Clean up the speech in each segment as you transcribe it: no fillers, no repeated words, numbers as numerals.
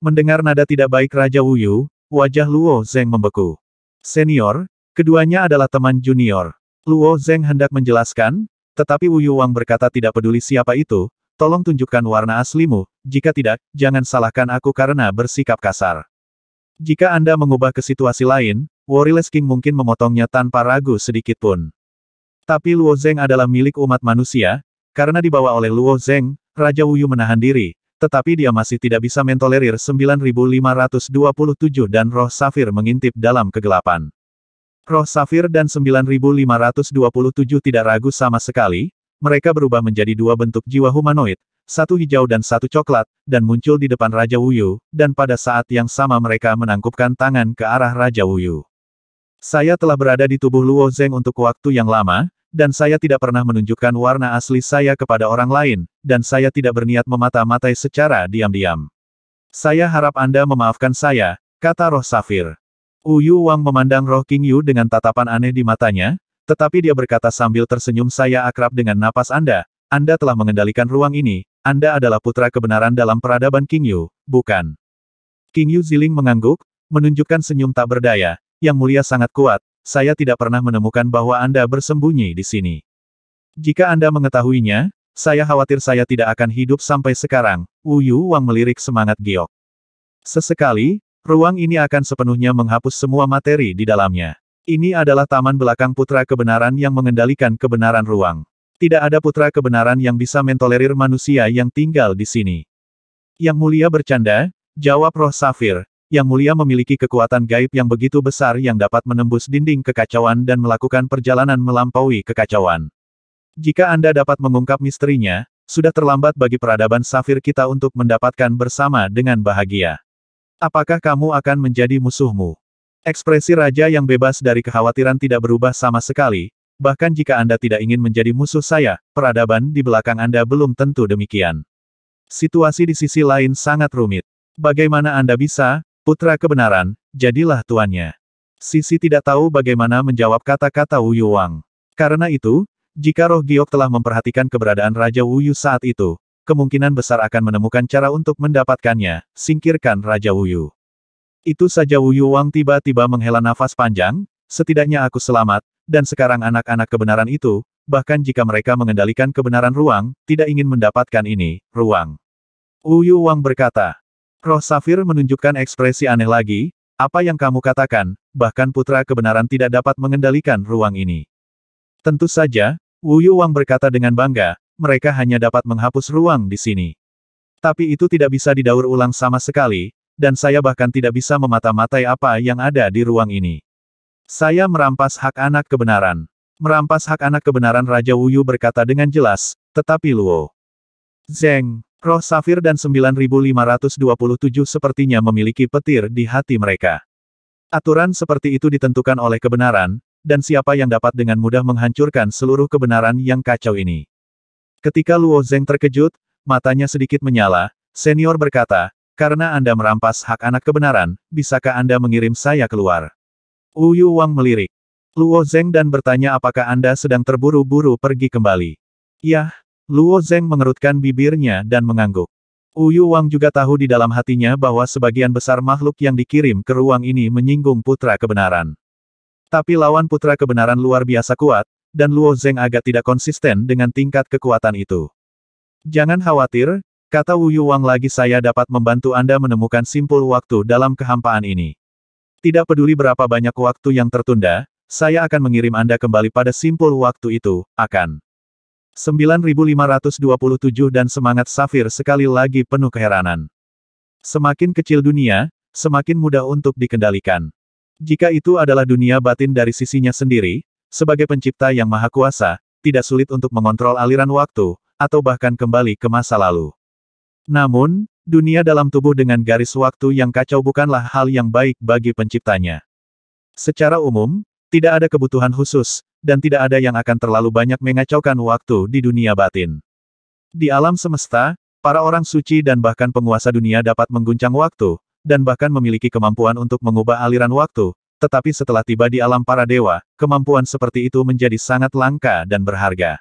Mendengar nada tidak baik Raja Wuyu, wajah Luo Zeng membeku. Senior, keduanya adalah teman junior. Luo Zeng hendak menjelaskan, tetapi Wuyu Wang berkata tidak peduli siapa itu, tolong tunjukkan warna aslimu, jika tidak, jangan salahkan aku karena bersikap kasar. Jika Anda mengubah ke situasi lain, Warriors King mungkin memotongnya tanpa ragu sedikit pun. Tapi Luo Zeng adalah milik umat manusia, karena dibawa oleh Luo Zeng, Raja Wuyu menahan diri, tetapi dia masih tidak bisa mentolerir 9527 dan roh safir mengintip dalam kegelapan. Roh safir dan 9527 tidak ragu sama sekali, mereka berubah menjadi dua bentuk jiwa humanoid, satu hijau dan satu coklat, dan muncul di depan Raja Wuyu, dan pada saat yang sama mereka menangkupkan tangan ke arah Raja Wuyu. Saya telah berada di tubuh Luo Zeng untuk waktu yang lama, dan saya tidak pernah menunjukkan warna asli saya kepada orang lain, dan saya tidak berniat memata-matai secara diam-diam. Saya harap Anda memaafkan saya, kata roh safir. Wuyu Wang memandang roh King Yu dengan tatapan aneh di matanya, tetapi dia berkata sambil tersenyum, saya akrab dengan napas Anda telah mengendalikan ruang ini, Anda adalah putra kebenaran dalam peradaban King Yu, bukan? King Yu Ziling mengangguk, menunjukkan senyum tak berdaya, yang mulia sangat kuat. Saya tidak pernah menemukan bahwa Anda bersembunyi di sini. Jika Anda mengetahuinya, saya khawatir saya tidak akan hidup sampai sekarang, Wuyu Wang melirik semangat giok. Sesekali, ruang ini akan sepenuhnya menghapus semua materi di dalamnya. Ini adalah taman belakang putra kebenaran yang mengendalikan kebenaran ruang. Tidak ada putra kebenaran yang bisa mentolerir manusia yang tinggal di sini. Yang mulia bercanda, jawab roh safir. Yang mulia memiliki kekuatan gaib yang begitu besar yang dapat menembus dinding kekacauan dan melakukan perjalanan melampaui kekacauan. Jika Anda dapat mengungkap misterinya, sudah terlambat bagi peradaban safir kita untuk mendapatkan bersama dengan bahagia. Apakah kamu akan menjadi musuhmu? Ekspresi raja yang bebas dari kekhawatiran tidak berubah sama sekali, bahkan jika Anda tidak ingin menjadi musuh saya, peradaban di belakang Anda belum tentu demikian. Situasi di sisi lain sangat rumit. Bagaimana Anda bisa, putra kebenaran, jadilah tuannya. Sisi tidak tahu bagaimana menjawab kata-kata Wuyu Wang. Karena itu, jika roh giok telah memperhatikan keberadaan Raja Wuyu saat itu, kemungkinan besar akan menemukan cara untuk mendapatkannya, singkirkan Raja Wuyu. Itu saja Wuyu Wang tiba-tiba menghela nafas panjang, setidaknya aku selamat, dan sekarang anak-anak kebenaran itu, bahkan jika mereka mengendalikan kebenaran ruang, tidak ingin mendapatkan ini, ruang. Wuyu Wang berkata. Roh safir menunjukkan ekspresi aneh lagi, apa yang kamu katakan, bahkan putra kebenaran tidak dapat mengendalikan ruang ini. Tentu saja, Wuyu Wang berkata dengan bangga, mereka hanya dapat menghapus ruang di sini. Tapi itu tidak bisa didaur ulang sama sekali, dan saya bahkan tidak bisa memata-matai apa yang ada di ruang ini. Saya merampas hak anak kebenaran. Merampas hak anak kebenaran Raja Wuyu berkata dengan jelas, tetapi Luo Zeng, roh safir dan 9527 sepertinya memiliki petir di hati mereka. Aturan seperti itu ditentukan oleh kebenaran, dan siapa yang dapat dengan mudah menghancurkan seluruh kebenaran yang kacau ini. Ketika Luo Zeng terkejut, matanya sedikit menyala, senior berkata, karena Anda merampas hak anak kebenaran, bisakah Anda mengirim saya keluar? Wuyu Wang melirik Luo Zeng dan bertanya apakah Anda sedang terburu-buru pergi kembali. Yah. Luo Zeng mengerutkan bibirnya dan mengangguk. Wuyu Wang juga tahu di dalam hatinya bahwa sebagian besar makhluk yang dikirim ke ruang ini menyinggung putra kebenaran. Tapi lawan putra kebenaran luar biasa kuat, dan Luo Zeng agak tidak konsisten dengan tingkat kekuatan itu. Jangan khawatir, kata Wuyu Wang lagi, saya dapat membantu Anda menemukan simpul waktu dalam kehampaan ini. Tidak peduli berapa banyak waktu yang tertunda, saya akan mengirim Anda kembali pada simpul waktu itu, akan. 9527 dan semangat safir sekali lagi penuh keheranan. Semakin kecil dunia, semakin mudah untuk dikendalikan. Jika itu adalah dunia batin dari sisinya sendiri, sebagai pencipta yang maha kuasa, tidak sulit untuk mengontrol aliran waktu, atau bahkan kembali ke masa lalu. Namun, dunia dalam tubuh dengan garis waktu yang kacau bukanlah hal yang baik bagi penciptanya. Secara umum, tidak ada kebutuhan khusus, dan tidak ada yang akan terlalu banyak mengacaukan waktu di dunia batin. Di alam semesta, para orang suci dan bahkan penguasa dunia dapat mengguncang waktu, dan bahkan memiliki kemampuan untuk mengubah aliran waktu, tetapi setelah tiba di alam para dewa, kemampuan seperti itu menjadi sangat langka dan berharga.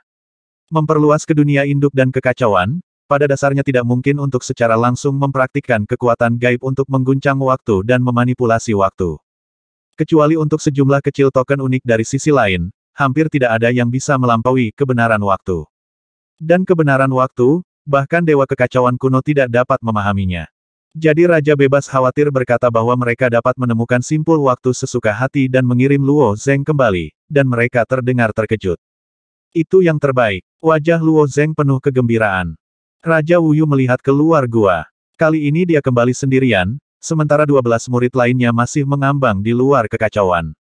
Memperluas ke dunia induk dan kekacauan, pada dasarnya tidak mungkin untuk secara langsung mempraktikkan kekuatan gaib untuk mengguncang waktu dan memanipulasi waktu. Kecuali untuk sejumlah kecil token unik dari sisi lain, hampir tidak ada yang bisa melampaui kebenaran waktu. Dan kebenaran waktu, bahkan Dewa Kekacauan kuno tidak dapat memahaminya. Jadi Raja Bebas khawatir berkata bahwa mereka dapat menemukan simpul waktu sesuka hati dan mengirim Luo Zeng kembali, dan mereka terdengar terkejut. Itu yang terbaik. Wajah Luo Zeng penuh kegembiraan. Raja Wuyu melihat keluar gua. Kali ini dia kembali sendirian, sementara 12 murid lainnya masih mengambang di luar kekacauan.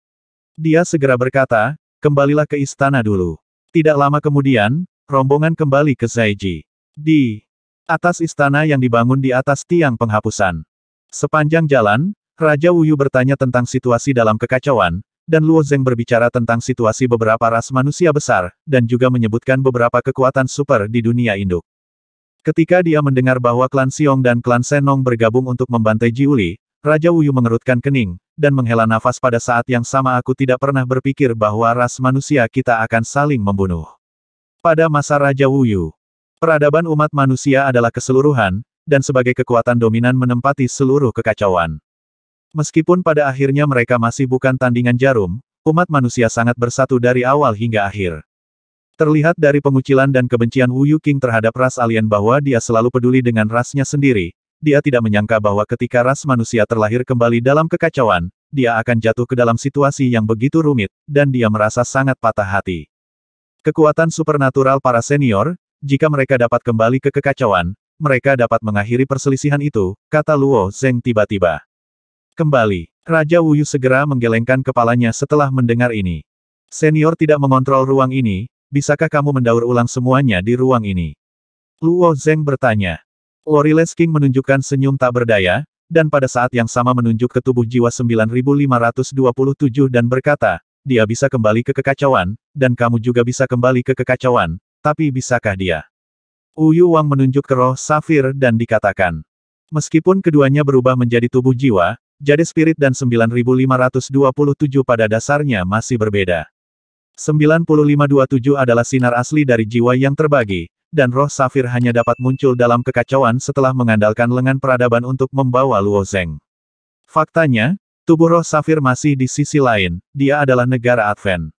Dia segera berkata, kembalilah ke istana dulu. Tidak lama kemudian, rombongan kembali ke Zaiji. Di atas istana yang dibangun di atas tiang penghapusan. Sepanjang jalan, Raja Wuyu bertanya tentang situasi dalam kekacauan, dan Luo Zeng berbicara tentang situasi beberapa ras manusia besar, dan juga menyebutkan beberapa kekuatan super di dunia induk. Ketika dia mendengar bahwa klan Xiong dan klan Senong bergabung untuk membantai Jiuli, Raja Wuyu mengerutkan kening, dan menghela nafas pada saat yang sama aku tidak pernah berpikir bahwa ras manusia kita akan saling membunuh. Pada masa Raja Wuyu, peradaban umat manusia adalah keseluruhan, dan sebagai kekuatan dominan menempati seluruh kekacauan. Meskipun pada akhirnya mereka masih bukan tandingan jarum, umat manusia sangat bersatu dari awal hingga akhir. Terlihat dari pengucilan dan kebencian Wu Yuqing terhadap ras alien bahwa dia selalu peduli dengan rasnya sendiri, dia tidak menyangka bahwa ketika ras manusia terlahir kembali dalam kekacauan, dia akan jatuh ke dalam situasi yang begitu rumit, dan dia merasa sangat patah hati. Kekuatan supernatural para senior, jika mereka dapat kembali ke kekacauan, mereka dapat mengakhiri perselisihan itu, kata Luo Zeng tiba-tiba. Kembali. Raja Wuyu segera menggelengkan kepalanya setelah mendengar ini. Senior tidak mengontrol ruang ini, bisakah kamu mendaur ulang semuanya di ruang ini? Luo Zeng bertanya. Warriors King menunjukkan senyum tak berdaya, dan pada saat yang sama menunjuk ke tubuh jiwa 9527 dan berkata, dia bisa kembali ke kekacauan, dan kamu juga bisa kembali ke kekacauan, tapi bisakah dia? Wu Yuwang menunjuk ke roh safir dan dikatakan. Meskipun keduanya berubah menjadi tubuh jiwa, jade spirit dan 9527 pada dasarnya masih berbeda. 9527 adalah sinar asli dari jiwa yang terbagi, dan roh safir hanya dapat muncul dalam kekacauan setelah mengandalkan lengan peradaban untuk membawa Luo Zeng. Faktanya, tubuh roh safir masih di sisi lain, dia adalah negara Advent.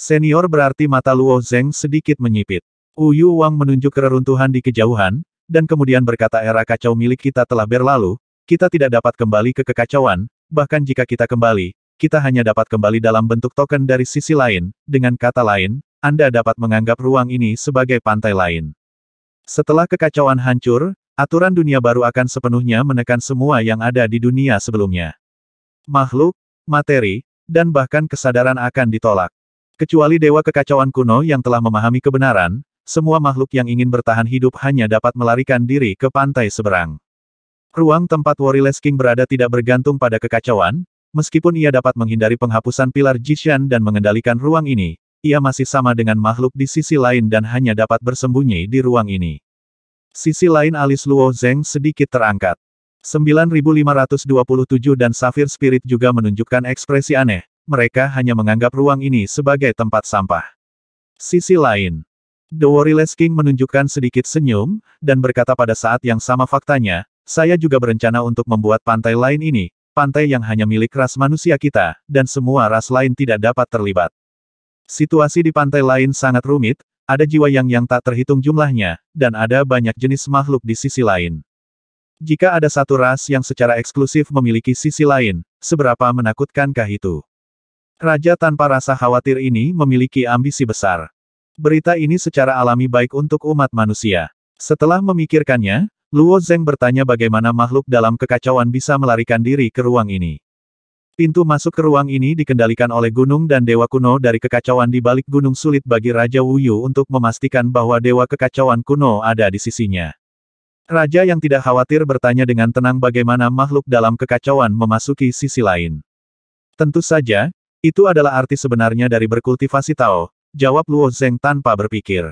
Senior berarti mata Luo Zeng sedikit menyipit. Wu Yuwang menunjuk ke reruntuhan di kejauhan, dan kemudian berkata era kacau milik kita telah berlalu, kita tidak dapat kembali ke kekacauan, bahkan jika kita kembali, kita hanya dapat kembali dalam bentuk token dari sisi lain, dengan kata lain, Anda dapat menganggap ruang ini sebagai pantai lain. Setelah kekacauan hancur, aturan dunia baru akan sepenuhnya menekan semua yang ada di dunia sebelumnya. Makhluk, materi, dan bahkan kesadaran akan ditolak. Kecuali Dewa Kekacauan kuno yang telah memahami kebenaran, semua makhluk yang ingin bertahan hidup hanya dapat melarikan diri ke pantai seberang. Ruang tempat Warriors King berada tidak bergantung pada kekacauan, meskipun ia dapat menghindari penghapusan pilar Jishan dan mengendalikan ruang ini, ia masih sama dengan makhluk di sisi lain dan hanya dapat bersembunyi di ruang ini. Sisi lain alis Luo Zeng sedikit terangkat. 9527 dan Sapphire Spirit juga menunjukkan ekspresi aneh, mereka hanya menganggap ruang ini sebagai tempat sampah. Sisi lain. The Warriors King menunjukkan sedikit senyum, dan berkata pada saat yang sama faktanya, saya juga berencana untuk membuat pantai lain ini, pantai yang hanya milik ras manusia kita, dan semua ras lain tidak dapat terlibat. Situasi di pantai lain sangat rumit, ada jiwa yang tak terhitung jumlahnya, dan ada banyak jenis makhluk di sisi lain. Jika ada satu ras yang secara eksklusif memiliki sisi lain, seberapa menakutkankah itu? Raja tanpa rasa khawatir ini memiliki ambisi besar. Berita ini secara alami baik untuk umat manusia. Setelah memikirkannya, Luo Zeng bertanya bagaimana makhluk dalam kekacauan bisa melarikan diri ke ruang ini. Pintu masuk ke ruang ini dikendalikan oleh gunung dan dewa kuno dari kekacauan di balik gunung sulit bagi Raja Wuyu untuk memastikan bahwa dewa kekacauan kuno ada di sisinya. Raja yang tidak khawatir bertanya dengan tenang bagaimana makhluk dalam kekacauan memasuki sisi lain. Tentu saja, itu adalah arti sebenarnya dari berkultivasi Tao, jawab Luo Zeng tanpa berpikir.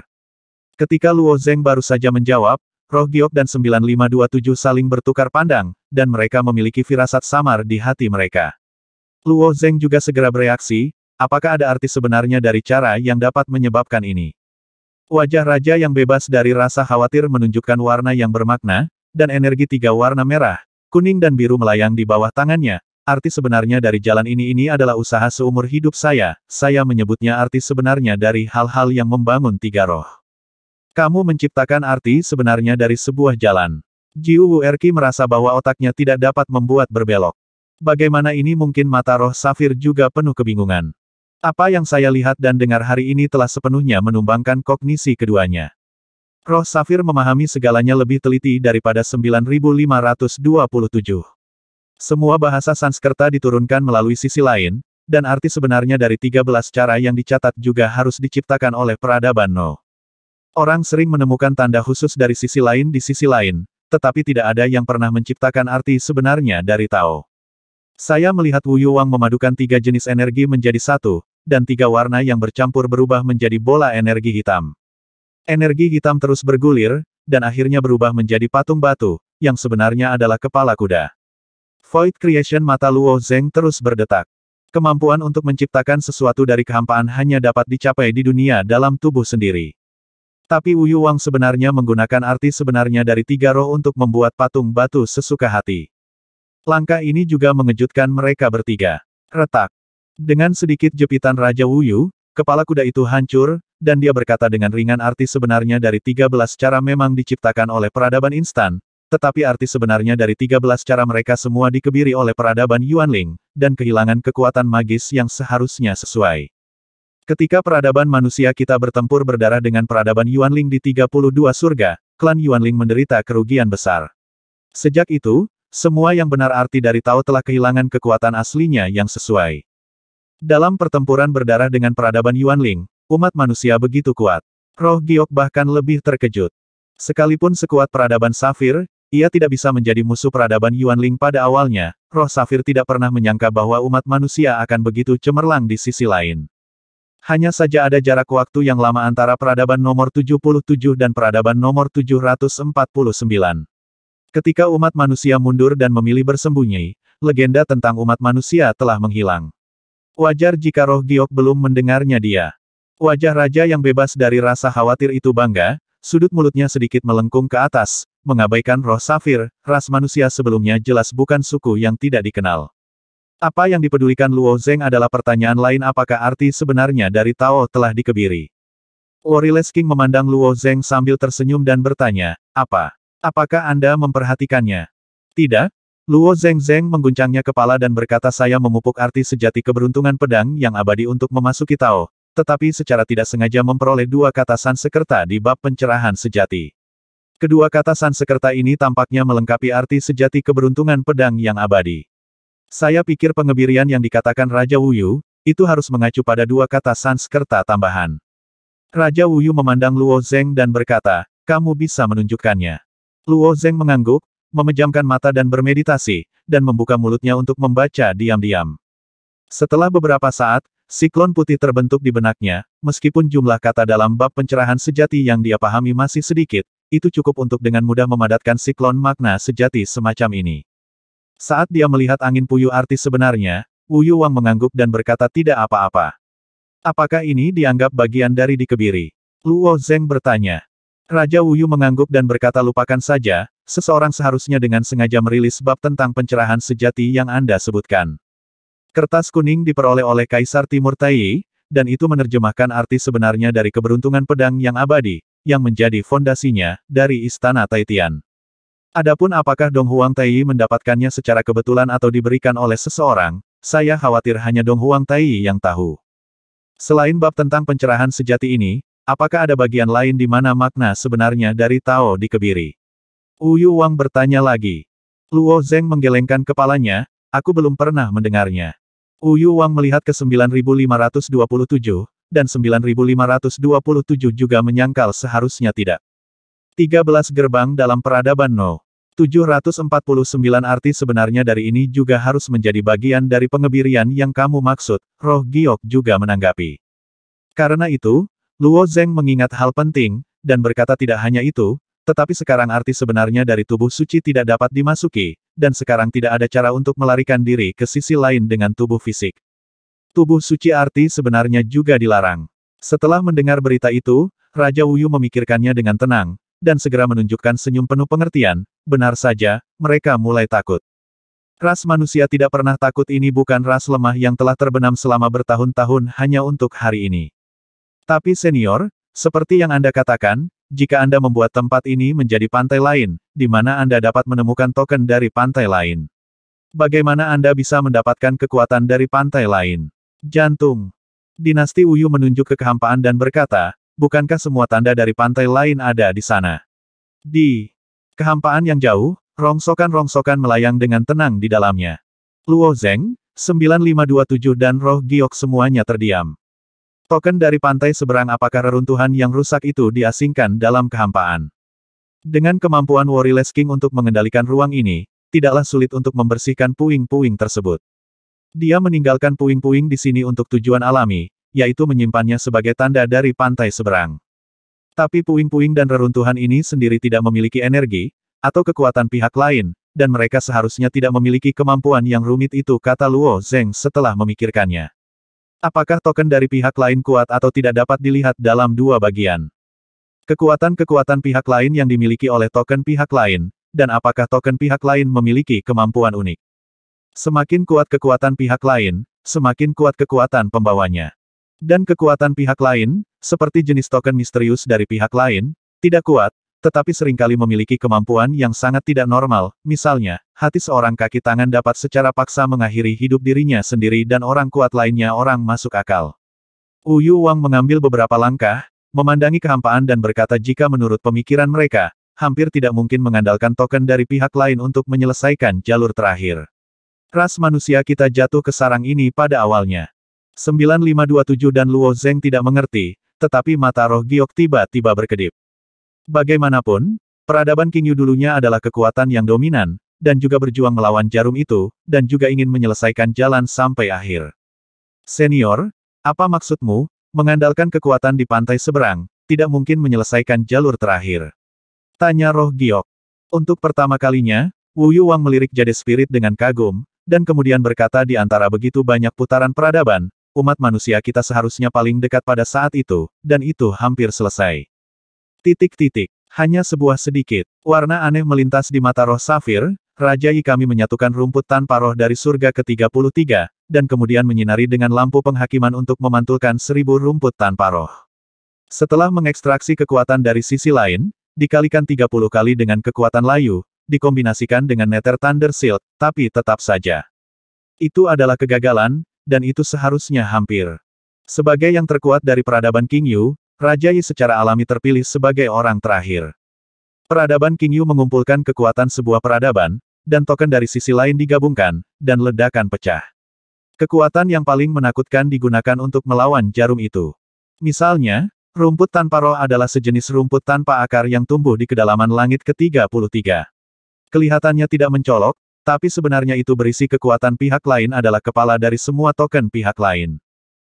Ketika Luo Zeng baru saja menjawab, Roh Giok dan 9527 saling bertukar pandang, dan mereka memiliki firasat samar di hati mereka. Luo Zeng juga segera bereaksi, apakah ada arti sebenarnya dari cara yang dapat menyebabkan ini? Wajah raja yang bebas dari rasa khawatir menunjukkan warna yang bermakna, dan energi tiga warna merah, kuning dan biru melayang di bawah tangannya. Arti sebenarnya dari jalan ini adalah usaha seumur hidup saya menyebutnya arti sebenarnya dari hal-hal yang membangun tiga roh. Kamu menciptakan arti sebenarnya dari sebuah jalan. Jiu Wuerqi merasa bahwa otaknya tidak dapat membuat berbelok. Bagaimana ini mungkin? Mata roh safir juga penuh kebingungan. Apa yang saya lihat dan dengar hari ini telah sepenuhnya menumbangkan kognisi keduanya. Roh safir memahami segalanya lebih teliti daripada 9527. Semua bahasa Sanskerta diturunkan melalui sisi lain, dan arti sebenarnya dari 13 cara yang dicatat juga harus diciptakan oleh peradaban No. Orang sering menemukan tanda khusus dari sisi lain di sisi lain, tetapi tidak ada yang pernah menciptakan arti sebenarnya dari Tao. Saya melihat Wu Yuwang memadukan tiga jenis energi menjadi satu, dan tiga warna yang bercampur berubah menjadi bola energi hitam. Energi hitam terus bergulir, dan akhirnya berubah menjadi patung batu, yang sebenarnya adalah kepala kuda. Void Creation. Mata Luo Zeng terus berdetak. Kemampuan untuk menciptakan sesuatu dari kehampaan hanya dapat dicapai di dunia dalam tubuh sendiri. Tapi Wu Yuwang sebenarnya menggunakan arti sebenarnya dari tiga roh untuk membuat patung batu sesuka hati. Langkah ini juga mengejutkan mereka bertiga. Retak. Dengan sedikit jepitan Raja Wu Yu, kepala kuda itu hancur, dan dia berkata dengan ringan arti sebenarnya dari 13 cara memang diciptakan oleh peradaban instan, tetapi arti sebenarnya dari 13 cara mereka semua dikebiri oleh peradaban Yuanling, dan kehilangan kekuatan magis yang seharusnya sesuai. Ketika peradaban manusia kita bertempur berdarah dengan peradaban Yuanling di 32 surga, klan Yuanling menderita kerugian besar. Sejak itu, semua yang benar arti dari Tao telah kehilangan kekuatan aslinya yang sesuai. Dalam pertempuran berdarah dengan peradaban Yuanling, umat manusia begitu kuat. Roh Giok bahkan lebih terkejut. Sekalipun sekuat peradaban Safir, ia tidak bisa menjadi musuh peradaban Yuanling pada awalnya. Roh Safir tidak pernah menyangka bahwa umat manusia akan begitu cemerlang di sisi lain. Hanya saja ada jarak waktu yang lama antara peradaban nomor 77 dan peradaban nomor 749. Ketika umat manusia mundur dan memilih bersembunyi, legenda tentang umat manusia telah menghilang. Wajar jika roh Giok belum mendengarnya dia. Wajah raja yang bebas dari rasa khawatir itu bangga, sudut mulutnya sedikit melengkung ke atas, mengabaikan roh safir, ras manusia sebelumnya jelas bukan suku yang tidak dikenal. Apa yang dipedulikan Luo Zeng adalah pertanyaan lain, apakah arti sebenarnya dari Tao telah dikebiri. Warriors King memandang Luo Zeng sambil tersenyum dan bertanya, apakah Anda memperhatikannya? Tidak? Luo Zeng mengguncangnya kepala dan berkata, saya memupuk arti sejati keberuntungan pedang yang abadi untuk memasuki Tao, tetapi secara tidak sengaja memperoleh dua kata Sanskerta di bab pencerahan sejati. Kedua kata Sanskerta ini tampaknya melengkapi arti sejati keberuntungan pedang yang abadi. Saya pikir pengebirian yang dikatakan Raja Wu Yu, itu harus mengacu pada dua kata Sanskerta tambahan. Raja Wu Yu memandang Luo Zeng dan berkata, kamu bisa menunjukkannya. Luo Zeng mengangguk, memejamkan mata dan bermeditasi, dan membuka mulutnya untuk membaca diam-diam. Setelah beberapa saat, siklon putih terbentuk di benaknya, meskipun jumlah kata dalam bab pencerahan sejati yang dia pahami masih sedikit, itu cukup untuk dengan mudah memadatkan siklon makna sejati semacam ini. Saat dia melihat angin puyuh arti sebenarnya, Wu Yuwang mengangguk dan berkata tidak apa-apa. Apakah ini dianggap bagian dari dikebiri? Luo Zeng bertanya. Raja Wu Yu mengangguk dan berkata, lupakan saja, seseorang seharusnya dengan sengaja merilis bab tentang pencerahan sejati yang Anda sebutkan. Kertas kuning diperoleh oleh Kaisar Timur Taiyi, dan itu menerjemahkan arti sebenarnya dari keberuntungan pedang yang abadi, yang menjadi fondasinya, dari Istana Taitian. Adapun apakah Dong Huang Taiyi mendapatkannya secara kebetulan atau diberikan oleh seseorang, saya khawatir hanya Dong Huang Taiyi yang tahu. Selain bab tentang pencerahan sejati ini, apakah ada bagian lain di mana makna sebenarnya dari Tao dikebiri? Wu Yuwang bertanya lagi. Luo Zeng menggelengkan kepalanya, aku belum pernah mendengarnya. Wu Yuwang melihat ke 9527, dan 9527 juga menyangkal seharusnya tidak. 13 gerbang dalam peradaban No. 749 arti sebenarnya dari ini juga harus menjadi bagian dari pengebirian yang kamu maksud, roh Giok juga menanggapi. Karena itu, Luo Zeng mengingat hal penting, dan berkata tidak hanya itu, tetapi sekarang arti sebenarnya dari tubuh suci tidak dapat dimasuki, dan sekarang tidak ada cara untuk melarikan diri ke sisi lain dengan tubuh fisik. Tubuh suci arti sebenarnya juga dilarang. Setelah mendengar berita itu, Raja Wuyu memikirkannya dengan tenang, dan segera menunjukkan senyum penuh pengertian. Benar saja, mereka mulai takut. Ras manusia tidak pernah takut, ini bukan ras lemah yang telah terbenam selama bertahun-tahun hanya untuk hari ini. Tapi senior, seperti yang Anda katakan, jika Anda membuat tempat ini menjadi pantai lain, di mana Anda dapat menemukan token dari pantai lain. Bagaimana Anda bisa mendapatkan kekuatan dari pantai lain? Jantung. Dinasti Wuyu menunjuk ke kehampaan dan berkata, bukankah semua tanda dari pantai lain ada di sana? Di kehampaan yang jauh, rongsokan-rongsokan melayang dengan tenang di dalamnya. Luo Zeng, 9527 dan Roh Giok semuanya terdiam. Token dari pantai seberang, apakah reruntuhan yang rusak itu diasingkan dalam kehampaan? Dengan kemampuan Warriors King untuk mengendalikan ruang ini, tidaklah sulit untuk membersihkan puing-puing tersebut. Dia meninggalkan puing-puing di sini untuk tujuan alami, yaitu menyimpannya sebagai tanda dari pantai seberang. Tapi puing-puing dan reruntuhan ini sendiri tidak memiliki energi, atau kekuatan pihak lain, dan mereka seharusnya tidak memiliki kemampuan yang rumit itu, kata Luo Zeng setelah memikirkannya. Apakah token dari pihak lain kuat atau tidak dapat dilihat dalam dua bagian? Kekuatan-kekuatan pihak lain yang dimiliki oleh token pihak lain, dan apakah token pihak lain memiliki kemampuan unik? Semakin kuat kekuatan pihak lain, semakin kuat kekuatan pembawanya. Dan kekuatan pihak lain, seperti jenis token misterius dari pihak lain, tidak kuat, tetapi seringkali memiliki kemampuan yang sangat tidak normal. Misalnya, hati seorang kaki tangan dapat secara paksa mengakhiri hidup dirinya sendiri dan orang kuat lainnya orang masuk akal. Wu Yuwang mengambil beberapa langkah, memandangi kehampaan dan berkata, jika menurut pemikiran mereka, hampir tidak mungkin mengandalkan token dari pihak lain untuk menyelesaikan jalur terakhir. Ras manusia kita jatuh ke sarang ini pada awalnya. 9527 dan Luo Zeng tidak mengerti, tetapi mata Roh Giok tiba-tiba berkedip. Bagaimanapun, peradaban Qingyu dulunya adalah kekuatan yang dominan, dan juga berjuang melawan jarum itu, dan juga ingin menyelesaikan jalan sampai akhir. Senior, apa maksudmu, mengandalkan kekuatan di pantai seberang, tidak mungkin menyelesaikan jalur terakhir? Tanya Roh Giok. Untuk pertama kalinya, Wu Yuwang melirik jade spirit dengan kagum, dan kemudian berkata, di antara begitu banyak putaran peradaban, umat manusia kita seharusnya paling dekat pada saat itu, dan itu hampir selesai. Hanya sebuah sedikit warna aneh melintas di mata Roh Safir. Raja Yi, kami menyatukan rumput tanpa roh dari surga ke-33, dan kemudian menyinari dengan lampu penghakiman untuk memantulkan 1000 rumput tanpa roh. Setelah mengekstraksi kekuatan dari sisi lain, dikalikan 30 kali dengan kekuatan layu, dikombinasikan dengan Nether Thunder Shield, tapi tetap saja. Itu adalah kegagalan, dan itu seharusnya hampir. Sebagai yang terkuat dari peradaban Qingyu, Raja Yi secara alami terpilih sebagai orang terakhir. Peradaban Qingyu mengumpulkan kekuatan sebuah peradaban, dan token dari sisi lain digabungkan, dan ledakan pecah. Kekuatan yang paling menakutkan digunakan untuk melawan jarum itu. Misalnya, rumput tanpa roh adalah sejenis rumput tanpa akar yang tumbuh di kedalaman langit ke-33. Kelihatannya tidak mencolok, tapi sebenarnya itu berisi kekuatan pihak lain adalah kepala dari semua token pihak lain.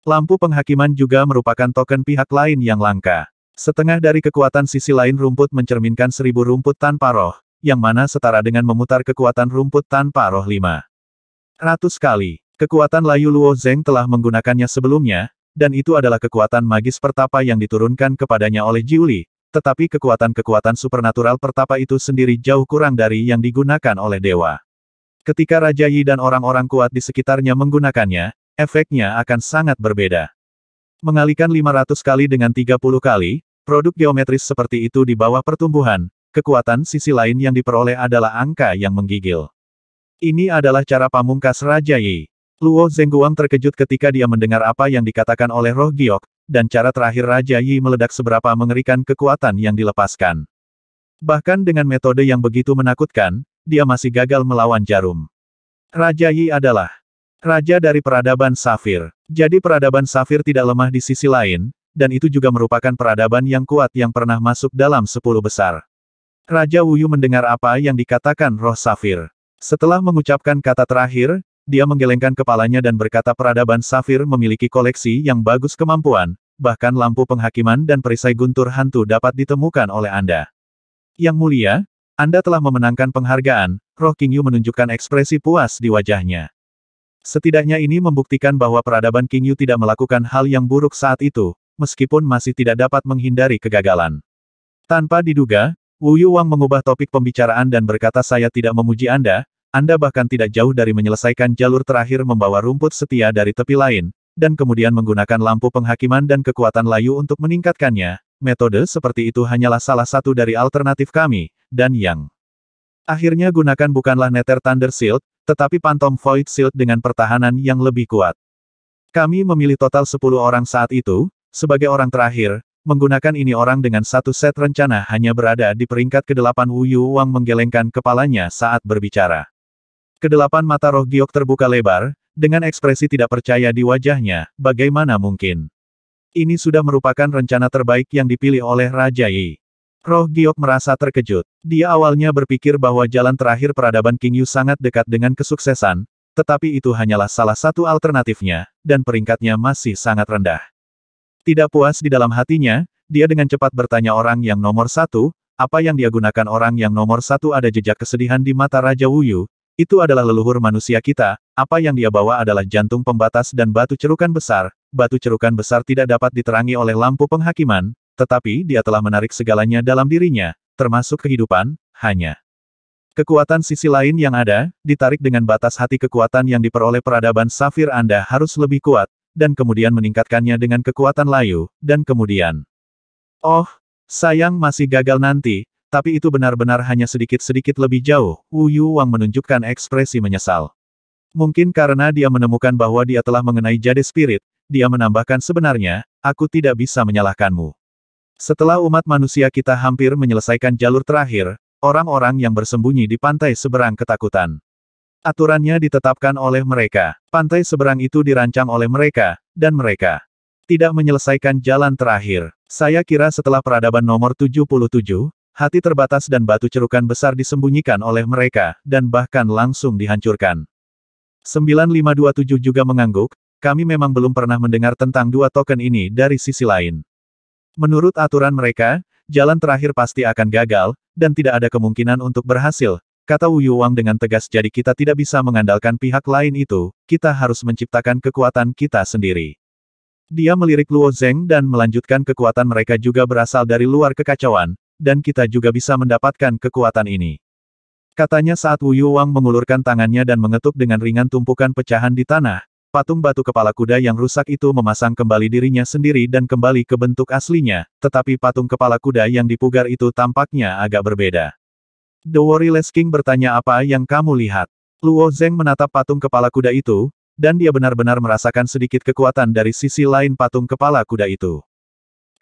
Lampu penghakiman juga merupakan token pihak lain yang langka. Setengah dari kekuatan sisi lain rumput mencerminkan 1000 rumput tanpa roh, yang mana setara dengan memutar kekuatan rumput tanpa roh 500 kali. Kekuatan layu Luo Zeng telah menggunakannya sebelumnya, dan itu adalah kekuatan magis pertapa yang diturunkan kepadanya oleh Jiuli. Tetapi kekuatan-kekuatan supernatural pertapa itu sendiri jauh kurang dari yang digunakan oleh dewa. Ketika Raja Yi dan orang-orang kuat di sekitarnya menggunakannya, efeknya akan sangat berbeda. Mengalihkan 500 kali dengan 30 kali, produk geometris seperti itu di bawah pertumbuhan, kekuatan sisi lain yang diperoleh adalah angka yang menggigil. Ini adalah cara pamungkas Raja Yi. Luo Zengguang terkejut ketika dia mendengar apa yang dikatakan oleh Roh Giok, dan cara terakhir Raja Yi meledak seberapa mengerikan kekuatan yang dilepaskan. Bahkan dengan metode yang begitu menakutkan, dia masih gagal melawan jarum. Raja Yi adalah raja dari peradaban Safir. Jadi peradaban Safir tidak lemah di sisi lain, dan itu juga merupakan peradaban yang kuat yang pernah masuk dalam 10 besar. Raja Wuyu mendengar apa yang dikatakan Roh Safir. Setelah mengucapkan kata terakhir, dia menggelengkan kepalanya dan berkata, peradaban Safir memiliki koleksi yang bagus kemampuan, bahkan lampu penghakiman dan perisai guntur hantu dapat ditemukan oleh Anda. Yang mulia, Anda telah memenangkan penghargaan. Roh Qingyu menunjukkan ekspresi puas di wajahnya. Setidaknya ini membuktikan bahwa peradaban Qingyu tidak melakukan hal yang buruk saat itu, meskipun masih tidak dapat menghindari kegagalan. Tanpa diduga, Wu Yuwang mengubah topik pembicaraan dan berkata, saya tidak memuji Anda bahkan tidak jauh dari menyelesaikan jalur terakhir membawa rumput setia dari tepi lain, dan kemudian menggunakan lampu penghakiman dan kekuatan layu untuk meningkatkannya. Metode seperti itu hanyalah salah satu dari alternatif kami, dan yang akhirnya gunakan bukanlah Nether Thunder Shield, tetapi Phantom Void Shield dengan pertahanan yang lebih kuat. Kami memilih total 10 orang saat itu, sebagai orang terakhir, menggunakan ini orang dengan satu set rencana hanya berada di peringkat ke-8. Wu Yuwang menggelengkan kepalanya saat berbicara. Kedelapan mata roh giok terbuka lebar, dengan ekspresi tidak percaya di wajahnya, bagaimana mungkin? Ini sudah merupakan rencana terbaik yang dipilih oleh Raja Yi. Roh giok merasa terkejut. Dia awalnya berpikir bahwa jalan terakhir peradaban King Yu sangat dekat dengan kesuksesan, tetapi itu hanyalah salah satu alternatifnya, dan peringkatnya masih sangat rendah. Tidak puas di dalam hatinya, dia dengan cepat bertanya orang yang nomor 1, apa yang dia gunakan? Orang yang nomor 1 ada jejak kesedihan di mata Raja Wu Yu. Itu adalah leluhur manusia kita, apa yang dia bawa adalah jantung pembatas dan batu cerukan besar. Batu cerukan besar tidak dapat diterangi oleh lampu penghakiman, tetapi dia telah menarik segalanya dalam dirinya, termasuk kehidupan, hanya kekuatan sisi lain yang ada, ditarik dengan batas hati. Kekuatan yang diperoleh peradaban Safir Anda harus lebih kuat, dan kemudian meningkatkannya dengan kekuatan layu, dan kemudian. Oh, sayang masih gagal nanti, tapi itu benar-benar hanya sedikit-sedikit lebih jauh. Wu Yuwang menunjukkan ekspresi menyesal. Mungkin karena dia menemukan bahwa dia telah mengenai jade spirit, dia menambahkan, sebenarnya, aku tidak bisa menyalahkanmu. Setelah umat manusia kita hampir menyelesaikan jalur terakhir, orang-orang yang bersembunyi di pantai seberang ketakutan. Aturannya ditetapkan oleh mereka. Pantai seberang itu dirancang oleh mereka, dan mereka tidak menyelesaikan jalan terakhir. Saya kira setelah peradaban nomor 77, hati terbatas dan batu cerukan besar disembunyikan oleh mereka, dan bahkan langsung dihancurkan. 9527 juga mengangguk, kami memang belum pernah mendengar tentang dua token ini dari sisi lain. Menurut aturan mereka, jalan terakhir pasti akan gagal, dan tidak ada kemungkinan untuk berhasil, kata Wu Yuwang dengan tegas. Jadi kita tidak bisa mengandalkan pihak lain itu, kita harus menciptakan kekuatan kita sendiri. Dia melirik Luo Zeng dan melanjutkan, kekuatan mereka juga berasal dari luar kekacauan, dan kita juga bisa mendapatkan kekuatan ini. Katanya saat Wu Yuwang mengulurkan tangannya dan mengetuk dengan ringan tumpukan pecahan di tanah. Patung batu kepala kuda yang rusak itu memasang kembali dirinya sendiri dan kembali ke bentuk aslinya, tetapi patung kepala kuda yang dipugar itu tampaknya agak berbeda. The Warriorless King bertanya, apa yang kamu lihat? Luo Zeng menatap patung kepala kuda itu, dan dia benar-benar merasakan sedikit kekuatan dari sisi lain patung kepala kuda itu.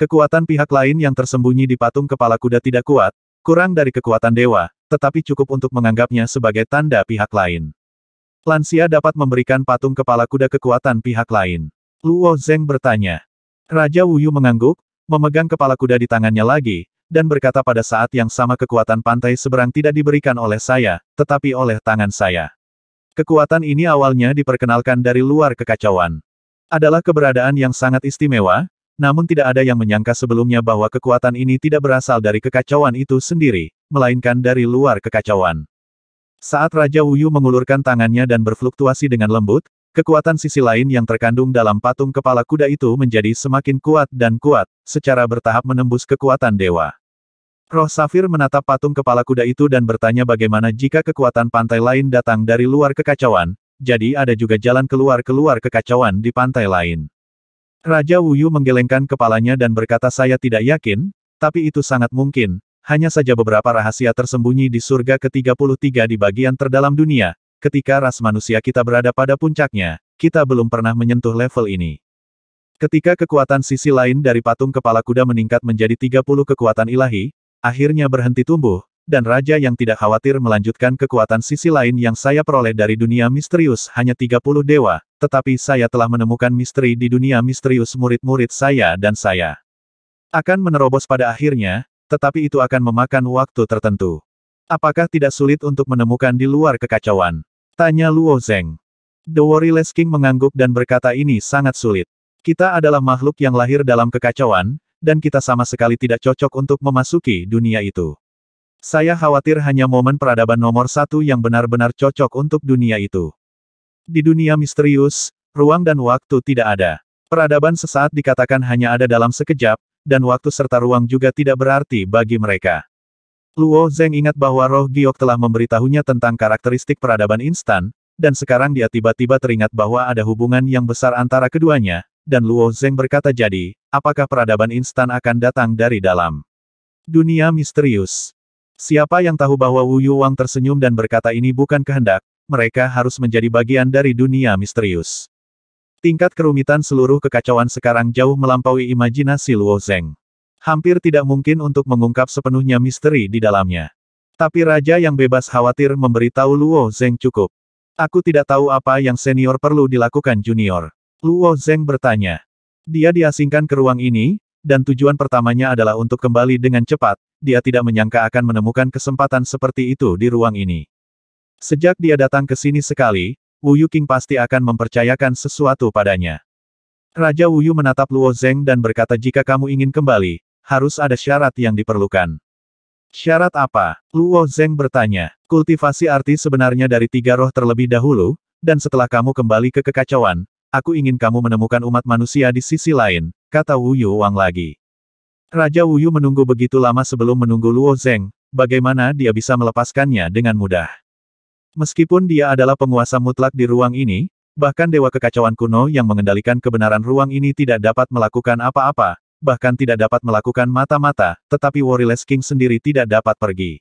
Kekuatan pihak lain yang tersembunyi di patung kepala kuda tidak kuat, kurang dari kekuatan dewa, tetapi cukup untuk menganggapnya sebagai tanda pihak lain. Lansia dapat memberikan patung kepala kuda kekuatan pihak lain. Luo Zeng bertanya. Raja Wu Yu mengangguk, memegang kepala kuda di tangannya lagi, dan berkata, pada saat yang sama kekuatan pantai seberang tidak diberikan oleh saya, tetapi oleh tangan saya. Kekuatan ini awalnya diperkenalkan dari luar kekacauan. Adalah keberadaan yang sangat istimewa, namun tidak ada yang menyangka sebelumnya bahwa kekuatan ini tidak berasal dari kekacauan itu sendiri, melainkan dari luar kekacauan. Saat Raja Wu Yu mengulurkan tangannya dan berfluktuasi dengan lembut, kekuatan sisi lain yang terkandung dalam patung kepala kuda itu menjadi semakin kuat dan kuat, secara bertahap menembus kekuatan dewa. Roh Safir menatap patung kepala kuda itu dan bertanya, bagaimana jika kekuatan pantai lain datang dari luar kekacauan, jadi ada juga jalan keluar kekacauan di pantai lain. Raja Wu Yu menggelengkan kepalanya dan berkata, saya tidak yakin, tapi itu sangat mungkin. Hanya saja beberapa rahasia tersembunyi di surga ke-33 di bagian terdalam dunia. Ketika ras manusia kita berada pada puncaknya, kita belum pernah menyentuh level ini. Ketika kekuatan sisi lain dari patung kepala kuda meningkat menjadi 30 kekuatan ilahi, akhirnya berhenti tumbuh, dan raja yang tidak khawatir melanjutkan, kekuatan sisi lain yang saya peroleh dari dunia misterius hanya 30 dewa, tetapi saya telah menemukan misteri di dunia misterius. Murid-murid saya dan saya akan menerobos pada akhirnya, tetapi itu akan memakan waktu tertentu. Apakah tidak sulit untuk menemukan di luar kekacauan? Tanya Luo Zeng. The Warriorless King mengangguk dan berkata, ini sangat sulit. Kita adalah makhluk yang lahir dalam kekacauan, dan kita sama sekali tidak cocok untuk memasuki dunia itu. Saya khawatir hanya momen peradaban nomor 1 yang benar-benar cocok untuk dunia itu. Di dunia misterius, ruang dan waktu tidak ada. Peradaban sesaat dikatakan hanya ada dalam sekejap, dan waktu serta ruang juga tidak berarti bagi mereka. Luo Zeng ingat bahwa roh giok telah memberitahunya tentang karakteristik peradaban instan, dan sekarang dia tiba-tiba teringat bahwa ada hubungan yang besar antara keduanya, dan Luo Zeng berkata jadi, apakah peradaban instan akan datang dari dalam dunia misterius? Siapa yang tahu bahwa Wu Yuwang tersenyum dan berkata ini bukan kehendak, mereka harus menjadi bagian dari dunia misterius. Tingkat kerumitan seluruh kekacauan sekarang jauh melampaui imajinasi Luo Zeng. Hampir tidak mungkin untuk mengungkap sepenuhnya misteri di dalamnya. Tapi raja yang bebas khawatir memberitahu Luo Zeng cukup. Aku tidak tahu apa yang senior perlu dilakukan junior. Luo Zeng bertanya. Dia diasingkan ke ruang ini, dan tujuan pertamanya adalah untuk kembali dengan cepat. Dia tidak menyangka akan menemukan kesempatan seperti itu di ruang ini. Sejak dia datang ke sini sekali, Wu Yuqing pasti akan mempercayakan sesuatu padanya. Raja Wu Yu menatap Luo Zeng dan berkata jika kamu ingin kembali, harus ada syarat yang diperlukan. Syarat apa? Luo Zeng bertanya. Kultivasi arti sebenarnya dari 3 roh terlebih dahulu, dan setelah kamu kembali ke kekacauan, aku ingin kamu menemukan umat manusia di sisi lain, kata Wu Yuwang lagi. Raja Wu Yu menunggu begitu lama sebelum menunggu Luo Zeng, bagaimana dia bisa melepaskannya dengan mudah. Meskipun dia adalah penguasa mutlak di ruang ini, bahkan Dewa Kekacauan Kuno yang mengendalikan kebenaran ruang ini tidak dapat melakukan apa-apa, bahkan tidak dapat melakukan mata-mata, tetapi Warriors King sendiri tidak dapat pergi.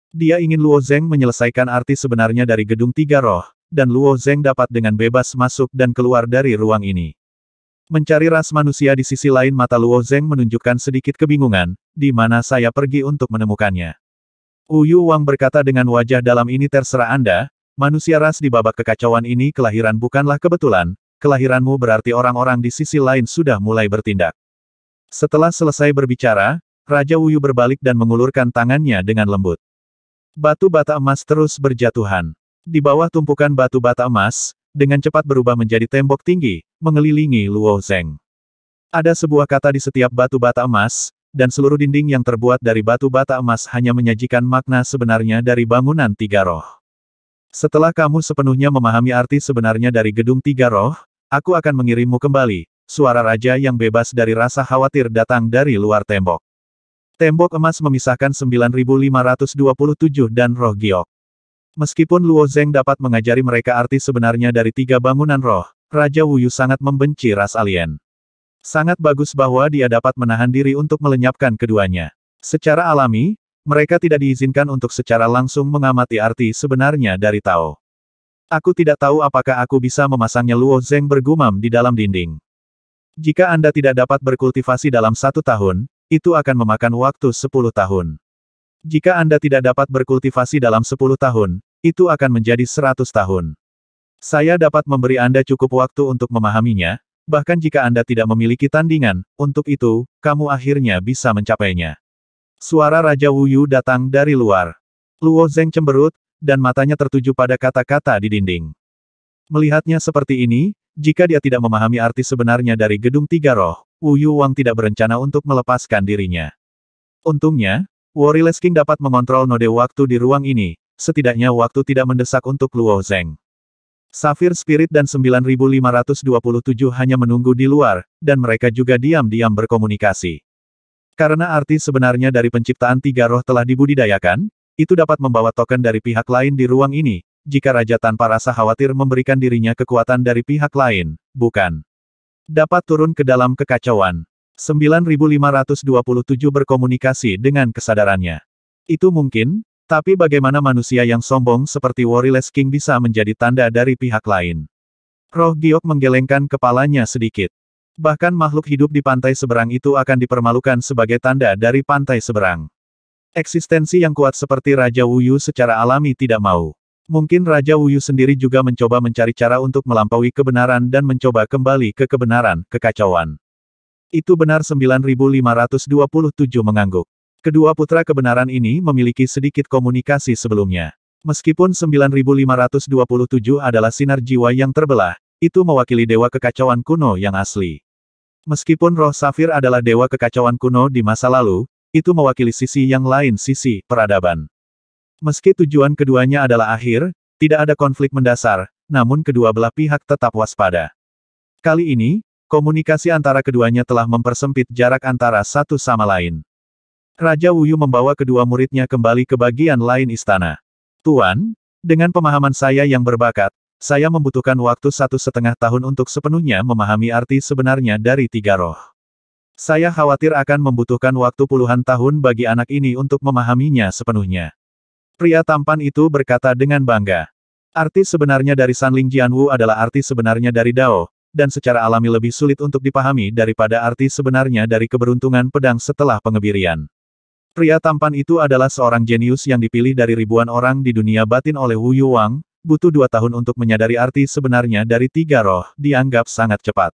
Dia ingin Luo Zeng menyelesaikan arti sebenarnya dari Gedung 3 Roh, dan Luo Zeng dapat dengan bebas masuk dan keluar dari ruang ini. Mencari ras manusia di sisi lain mata Luo Zeng menunjukkan sedikit kebingungan, di mana saya pergi untuk menemukannya. Wu Yuwang berkata dengan wajah dalam ini terserah Anda, manusia ras di babak kekacauan ini kelahiran bukanlah kebetulan, kelahiranmu berarti orang-orang di sisi lain sudah mulai bertindak. Setelah selesai berbicara, Raja Wu Yu berbalik dan mengulurkan tangannya dengan lembut. Batu bata emas terus berjatuhan. Di bawah tumpukan batu bata emas, dengan cepat berubah menjadi tembok tinggi, mengelilingi Luo Zeng. Ada sebuah kata di setiap batu bata emas, dan seluruh dinding yang terbuat dari batu bata emas hanya menyajikan makna sebenarnya dari bangunan 3 roh. Setelah kamu sepenuhnya memahami arti sebenarnya dari Gedung 3 Roh, aku akan mengirimmu kembali. Suara raja yang bebas dari rasa khawatir datang dari luar tembok. Tembok emas memisahkan 9527 dan roh giok. Meskipun Luo Zeng dapat mengajari mereka arti sebenarnya dari 3 bangunan roh, Raja Wu Yu sangat membenci ras alien. Sangat bagus bahwa dia dapat menahan diri untuk melenyapkan keduanya. Secara alami, mereka tidak diizinkan untuk secara langsung mengamati arti sebenarnya dari Tao. Aku tidak tahu apakah aku bisa memasangnya, Luo Zeng bergumam di dalam dinding. Jika Anda tidak dapat berkultivasi dalam 1 tahun, itu akan memakan waktu 10 tahun. Jika Anda tidak dapat berkultivasi dalam 10 tahun, itu akan menjadi 100 tahun. Saya dapat memberi Anda cukup waktu untuk memahaminya, bahkan jika Anda tidak memiliki tandingan, untuk itu, kamu akhirnya bisa mencapainya. Suara Raja Wu Yu datang dari luar. Luo Zeng cemberut, dan matanya tertuju pada kata-kata di dinding. Melihatnya seperti ini, jika dia tidak memahami arti sebenarnya dari Gedung 3 Roh, Wu Yuwang tidak berencana untuk melepaskan dirinya. Untungnya, Warriors King dapat mengontrol node waktu di ruang ini, setidaknya waktu tidak mendesak untuk Luo Zeng. Safir Spirit dan 9527 hanya menunggu di luar, dan mereka juga diam-diam berkomunikasi. Karena arti sebenarnya dari penciptaan 3 roh telah dibudidayakan, itu dapat membawa token dari pihak lain di ruang ini, jika raja tanpa rasa khawatir memberikan dirinya kekuatan dari pihak lain, bukan. Dapat turun ke dalam kekacauan. 9527 berkomunikasi dengan kesadarannya. Itu mungkin, tapi bagaimana manusia yang sombong seperti Warriors King bisa menjadi tanda dari pihak lain? Roh giok menggelengkan kepalanya sedikit. Bahkan makhluk hidup di pantai seberang itu akan dipermalukan sebagai tanda dari pantai seberang. Eksistensi yang kuat seperti Raja Wu Yu secara alami tidak mau. Mungkin Raja Wu Yu sendiri juga mencoba mencari cara untuk melampaui kebenaran dan mencoba kembali ke kebenaran, kekacauan. Itu benar, 9527 mengangguk. Kedua putra kebenaran ini memiliki sedikit komunikasi sebelumnya. Meskipun 9527 adalah sinar jiwa yang terbelah, itu mewakili dewa kekacauan kuno yang asli. Meskipun roh safir adalah dewa kekacauan kuno di masa lalu, itu mewakili sisi yang lain, sisi peradaban. Meski tujuan keduanya adalah akhir, tidak ada konflik mendasar, namun kedua belah pihak tetap waspada. Kali ini, Komunikasi antara keduanya telah mempersempit jarak antara satu sama lain. Raja Wuyu membawa kedua muridnya kembali ke bagian lain istana. Tuan, dengan pemahaman saya yang berbakat, saya membutuhkan waktu 1,5 tahun untuk sepenuhnya memahami arti sebenarnya dari tiga roh. Saya khawatir akan membutuhkan waktu puluhan tahun bagi anak ini untuk memahaminya sepenuhnya. Pria tampan itu berkata dengan bangga. Arti sebenarnya dari Sanling Jianwu adalah arti sebenarnya dari Dao, dan secara alami lebih sulit untuk dipahami daripada arti sebenarnya dari keberuntungan pedang setelah pengebirian. Pria tampan itu adalah seorang jenius yang dipilih dari ribuan orang di dunia batin oleh Wu Yuwang, butuh 2 tahun untuk menyadari arti sebenarnya dari tiga roh, dianggap sangat cepat.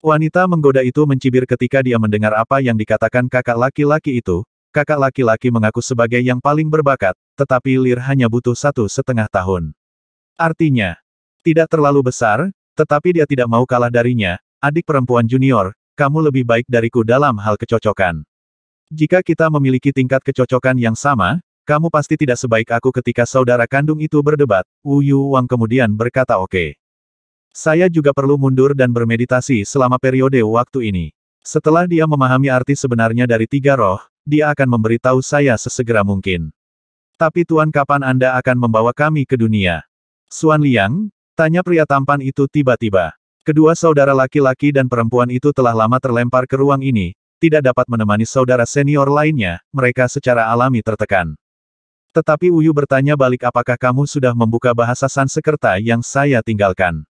Wanita menggoda itu mencibir ketika dia mendengar apa yang dikatakan kakak laki-laki itu. Kakak laki-laki mengaku sebagai yang paling berbakat, tetapi Lir hanya butuh 1,5 tahun. Artinya, tidak terlalu besar, tetapi dia tidak mau kalah darinya. Adik perempuan junior, kamu lebih baik dariku dalam hal kecocokan. Jika kita memiliki tingkat kecocokan yang sama, kamu pasti tidak sebaik aku ketika saudara kandung itu berdebat. Wu Yuwang kemudian berkata oke. Saya juga perlu mundur dan bermeditasi selama periode waktu ini. Setelah dia memahami arti sebenarnya dari tiga roh, dia akan memberitahu saya sesegera mungkin. Tapi Tuan, kapan Anda akan membawa kami ke dunia? Xuan Liang, tanya pria tampan itu tiba-tiba. Kedua saudara laki-laki dan perempuan itu telah lama terlempar ke ruang ini, tidak dapat menemani saudara senior lainnya, mereka secara alami tertekan. Tetapi Wu Yu bertanya balik, apakah kamu sudah membuka bahasa Sanskerta yang saya tinggalkan?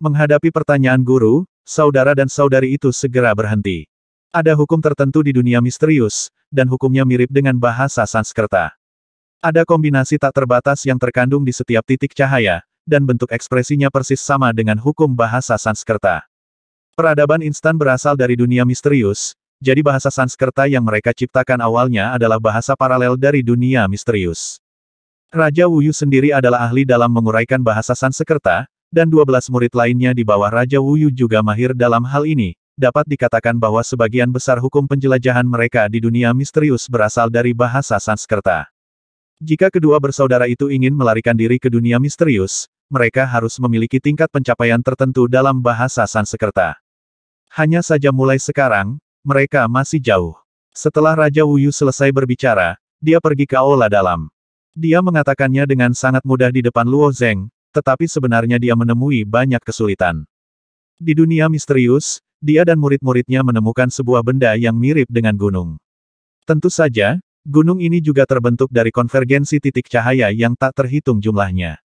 Menghadapi pertanyaan guru, saudara dan saudari itu segera berhenti. Ada hukum tertentu di dunia misterius, dan hukumnya mirip dengan bahasa Sanskerta. Ada kombinasi tak terbatas yang terkandung di setiap titik cahaya, dan bentuk ekspresinya persis sama dengan hukum bahasa Sanskerta. Peradaban instan berasal dari dunia misterius, jadi bahasa Sanskerta yang mereka ciptakan awalnya adalah bahasa paralel dari dunia misterius. Raja Wu Yu sendiri adalah ahli dalam menguraikan bahasa Sanskerta, dan 12 murid lainnya di bawah Raja Wu Yu juga mahir dalam hal ini. Dapat dikatakan bahwa sebagian besar hukum penjelajahan mereka di dunia misterius berasal dari bahasa Sanskerta. Jika kedua bersaudara itu ingin melarikan diri ke dunia misterius, mereka harus memiliki tingkat pencapaian tertentu dalam bahasa Sanskerta. Hanya saja mulai sekarang, mereka masih jauh. Setelah Raja Wu Yu selesai berbicara, dia pergi ke aula dalam. Dia mengatakannya dengan sangat mudah di depan Luo Zeng, tetapi sebenarnya dia menemui banyak kesulitan. Di dunia misterius, dia dan murid-muridnya menemukan sebuah benda yang mirip dengan gunung. Tentu saja, gunung ini juga terbentuk dari konvergensi titik cahaya yang tak terhitung jumlahnya.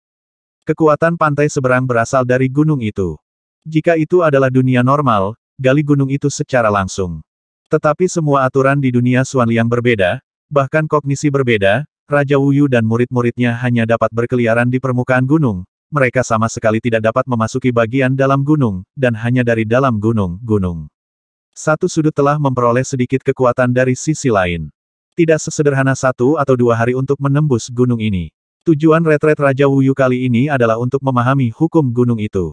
Kekuatan pantai seberang berasal dari gunung itu. Jika itu adalah dunia normal, gali gunung itu secara langsung. Tetapi semua aturan di dunia Xuanliang berbeda, bahkan kognisi berbeda, Raja Wu Yu dan murid-muridnya hanya dapat berkeliaran di permukaan gunung, mereka sama sekali tidak dapat memasuki bagian dalam gunung, dan hanya dari dalam gunung. Satu sudut telah memperoleh sedikit kekuatan dari sisi lain. Tidak sesederhana 1 atau 2 hari untuk menembus gunung ini. Tujuan retret Raja Wu Yu kali ini adalah untuk memahami hukum gunung itu.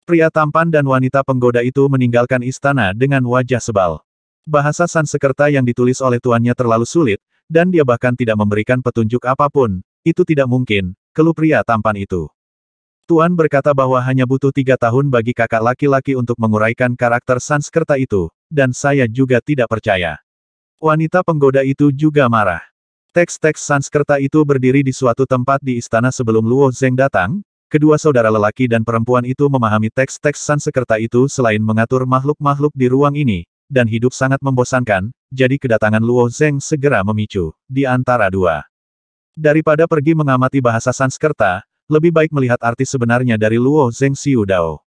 Pria tampan dan wanita penggoda itu meninggalkan istana dengan wajah sebal. Bahasa Sanskerta yang ditulis oleh tuannya terlalu sulit, dan dia bahkan tidak memberikan petunjuk apapun. Itu tidak mungkin, keluh pria tampan itu. Tuan berkata bahwa hanya butuh 3 tahun bagi kakak laki-laki untuk menguraikan karakter Sanskerta itu, dan saya juga tidak percaya. Wanita penggoda itu juga marah. Teks-teks Sanskerta itu berdiri di suatu tempat di istana sebelum Luo Zeng datang. Kedua saudara lelaki dan perempuan itu memahami teks-teks Sanskerta itu selain mengatur makhluk-makhluk di ruang ini, dan hidup sangat membosankan, jadi kedatangan Luo Zeng segera memicu, di antara dua. Daripada pergi mengamati bahasa Sanskerta, lebih baik melihat arti sebenarnya dari Luo Zeng Xiu Dao.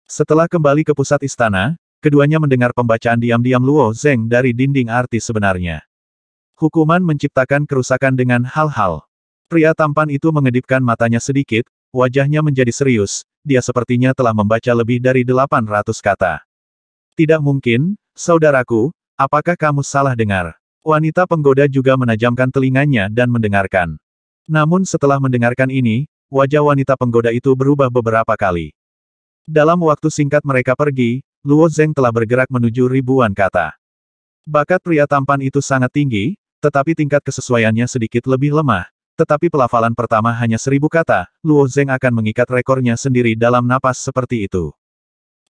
Setelah kembali ke pusat istana, keduanya mendengar pembacaan diam-diam Luo Zeng dari dinding arti sebenarnya. Hukuman menciptakan kerusakan dengan hal-hal. Pria tampan itu mengedipkan matanya sedikit, wajahnya menjadi serius, dia sepertinya telah membaca lebih dari 800 kata. Tidak mungkin, saudaraku, apakah kamu salah dengar? Wanita penggoda juga menajamkan telinganya dan mendengarkan. Namun setelah mendengarkan ini, wajah wanita penggoda itu berubah beberapa kali. Dalam waktu singkat mereka pergi, Luo Zeng telah bergerak menuju ribuan kata. Bakat pria tampan itu sangat tinggi, tetapi tingkat kesesuaiannya sedikit lebih lemah. Tetapi pelafalan pertama hanya 1000 kata, Luo Zeng akan mengikat rekornya sendiri dalam napas seperti itu.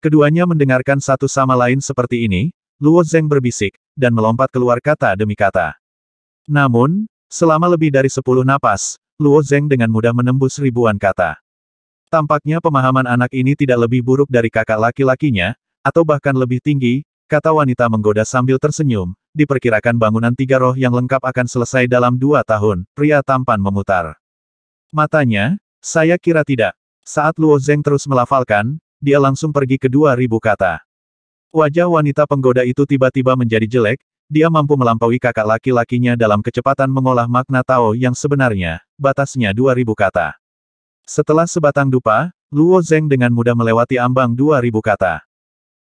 Keduanya mendengarkan satu sama lain seperti ini, Luo Zeng berbisik, dan melompat keluar kata demi kata. Namun, selama lebih dari 10 napas, Luo Zeng dengan mudah menembus ribuan kata. Tampaknya pemahaman anak ini tidak lebih buruk dari kakak laki-lakinya, atau bahkan lebih tinggi, kata wanita menggoda sambil tersenyum, diperkirakan bangunan tiga roh yang lengkap akan selesai dalam 2 tahun, pria tampan memutar matanya, saya kira tidak. Saat Luo Zeng terus melafalkan, dia langsung pergi ke 2000 kata. Wajah wanita penggoda itu tiba-tiba menjadi jelek, dia mampu melampaui kakak laki-lakinya dalam kecepatan mengolah makna Tao yang sebenarnya, batasnya 2000 kata. Setelah sebatang dupa, Luo Zeng dengan mudah melewati ambang 2000 kata.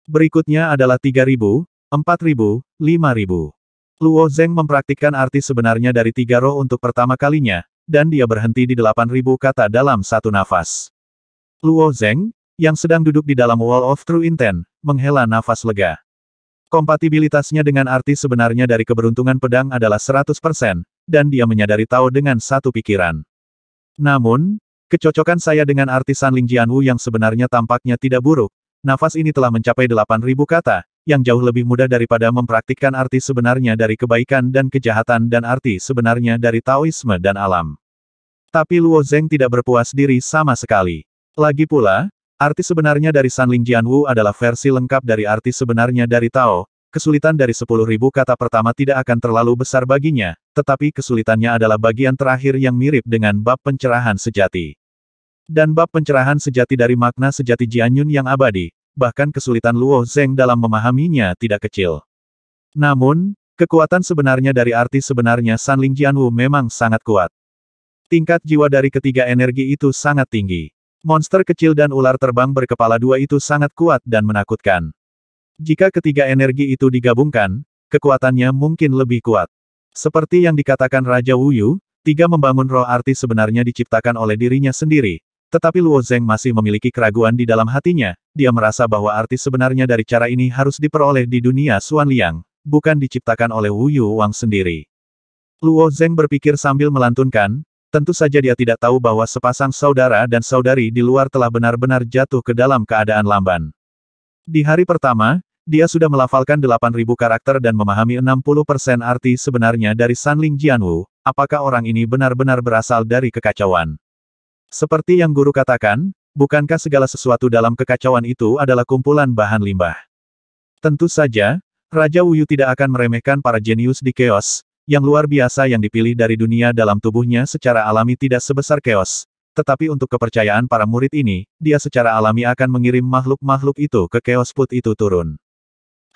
Berikutnya adalah 3000, 4000, 5000. Luo Zeng mempraktikkan arti sebenarnya dari tiga roh untuk pertama kalinya, dan dia berhenti di 8000 kata dalam satu nafas. Luo Zeng, yang sedang duduk di dalam Wall of True Intent, menghela nafas lega. Kompatibilitasnya dengan arti sebenarnya dari keberuntungan pedang adalah 100%, dan dia menyadari Tao dengan satu pikiran. Namun, kecocokan saya dengan arti Sanling Jianwu yang sebenarnya tampaknya tidak buruk. Nafas ini telah mencapai 8000 kata, yang jauh lebih mudah daripada mempraktikkan arti sebenarnya dari kebaikan dan kejahatan dan arti sebenarnya dari Taoisme dan alam. Tapi Luo Zeng tidak berpuas diri sama sekali. Lagi pula, arti sebenarnya dari Sanling Jianwu adalah versi lengkap dari arti sebenarnya dari Tao. Kesulitan dari 10.000 kata pertama tidak akan terlalu besar baginya, tetapi kesulitannya adalah bagian terakhir yang mirip dengan bab pencerahan sejati. Dan bab pencerahan sejati dari makna sejati Jianyun yang abadi, bahkan kesulitan Luo Zeng dalam memahaminya tidak kecil. Namun, kekuatan sebenarnya dari arti sebenarnya Sanling Jianwu memang sangat kuat. Tingkat jiwa dari ketiga energi itu sangat tinggi. Monster kecil dan ular terbang berkepala dua itu sangat kuat dan menakutkan. Jika ketiga energi itu digabungkan, kekuatannya mungkin lebih kuat. Seperti yang dikatakan Raja Wuyu, tiga membangun roh arti sebenarnya diciptakan oleh dirinya sendiri. Tetapi Luo Zeng masih memiliki keraguan di dalam hatinya, dia merasa bahwa arti sebenarnya dari cara ini harus diperoleh di dunia Xuan Liang, bukan diciptakan oleh Wu Yu Wang sendiri. Luo Zeng berpikir sambil melantunkan, tentu saja dia tidak tahu bahwa sepasang saudara dan saudari di luar telah benar-benar jatuh ke dalam keadaan lamban. Di hari pertama, dia sudah melafalkan 8000 karakter dan memahami 60% arti sebenarnya dari Sanling Jianwu, apakah orang ini benar-benar berasal dari kekacauan? Seperti yang guru katakan, bukankah segala sesuatu dalam kekacauan itu adalah kumpulan bahan limbah? Tentu saja, Raja Wuyu tidak akan meremehkan para jenius di Chaos, yang luar biasa yang dipilih dari dunia dalam tubuhnya secara alami tidak sebesar Chaos. Tetapi untuk kepercayaan para murid ini, dia secara alami akan mengirim makhluk-makhluk itu ke Chaos Put itu turun.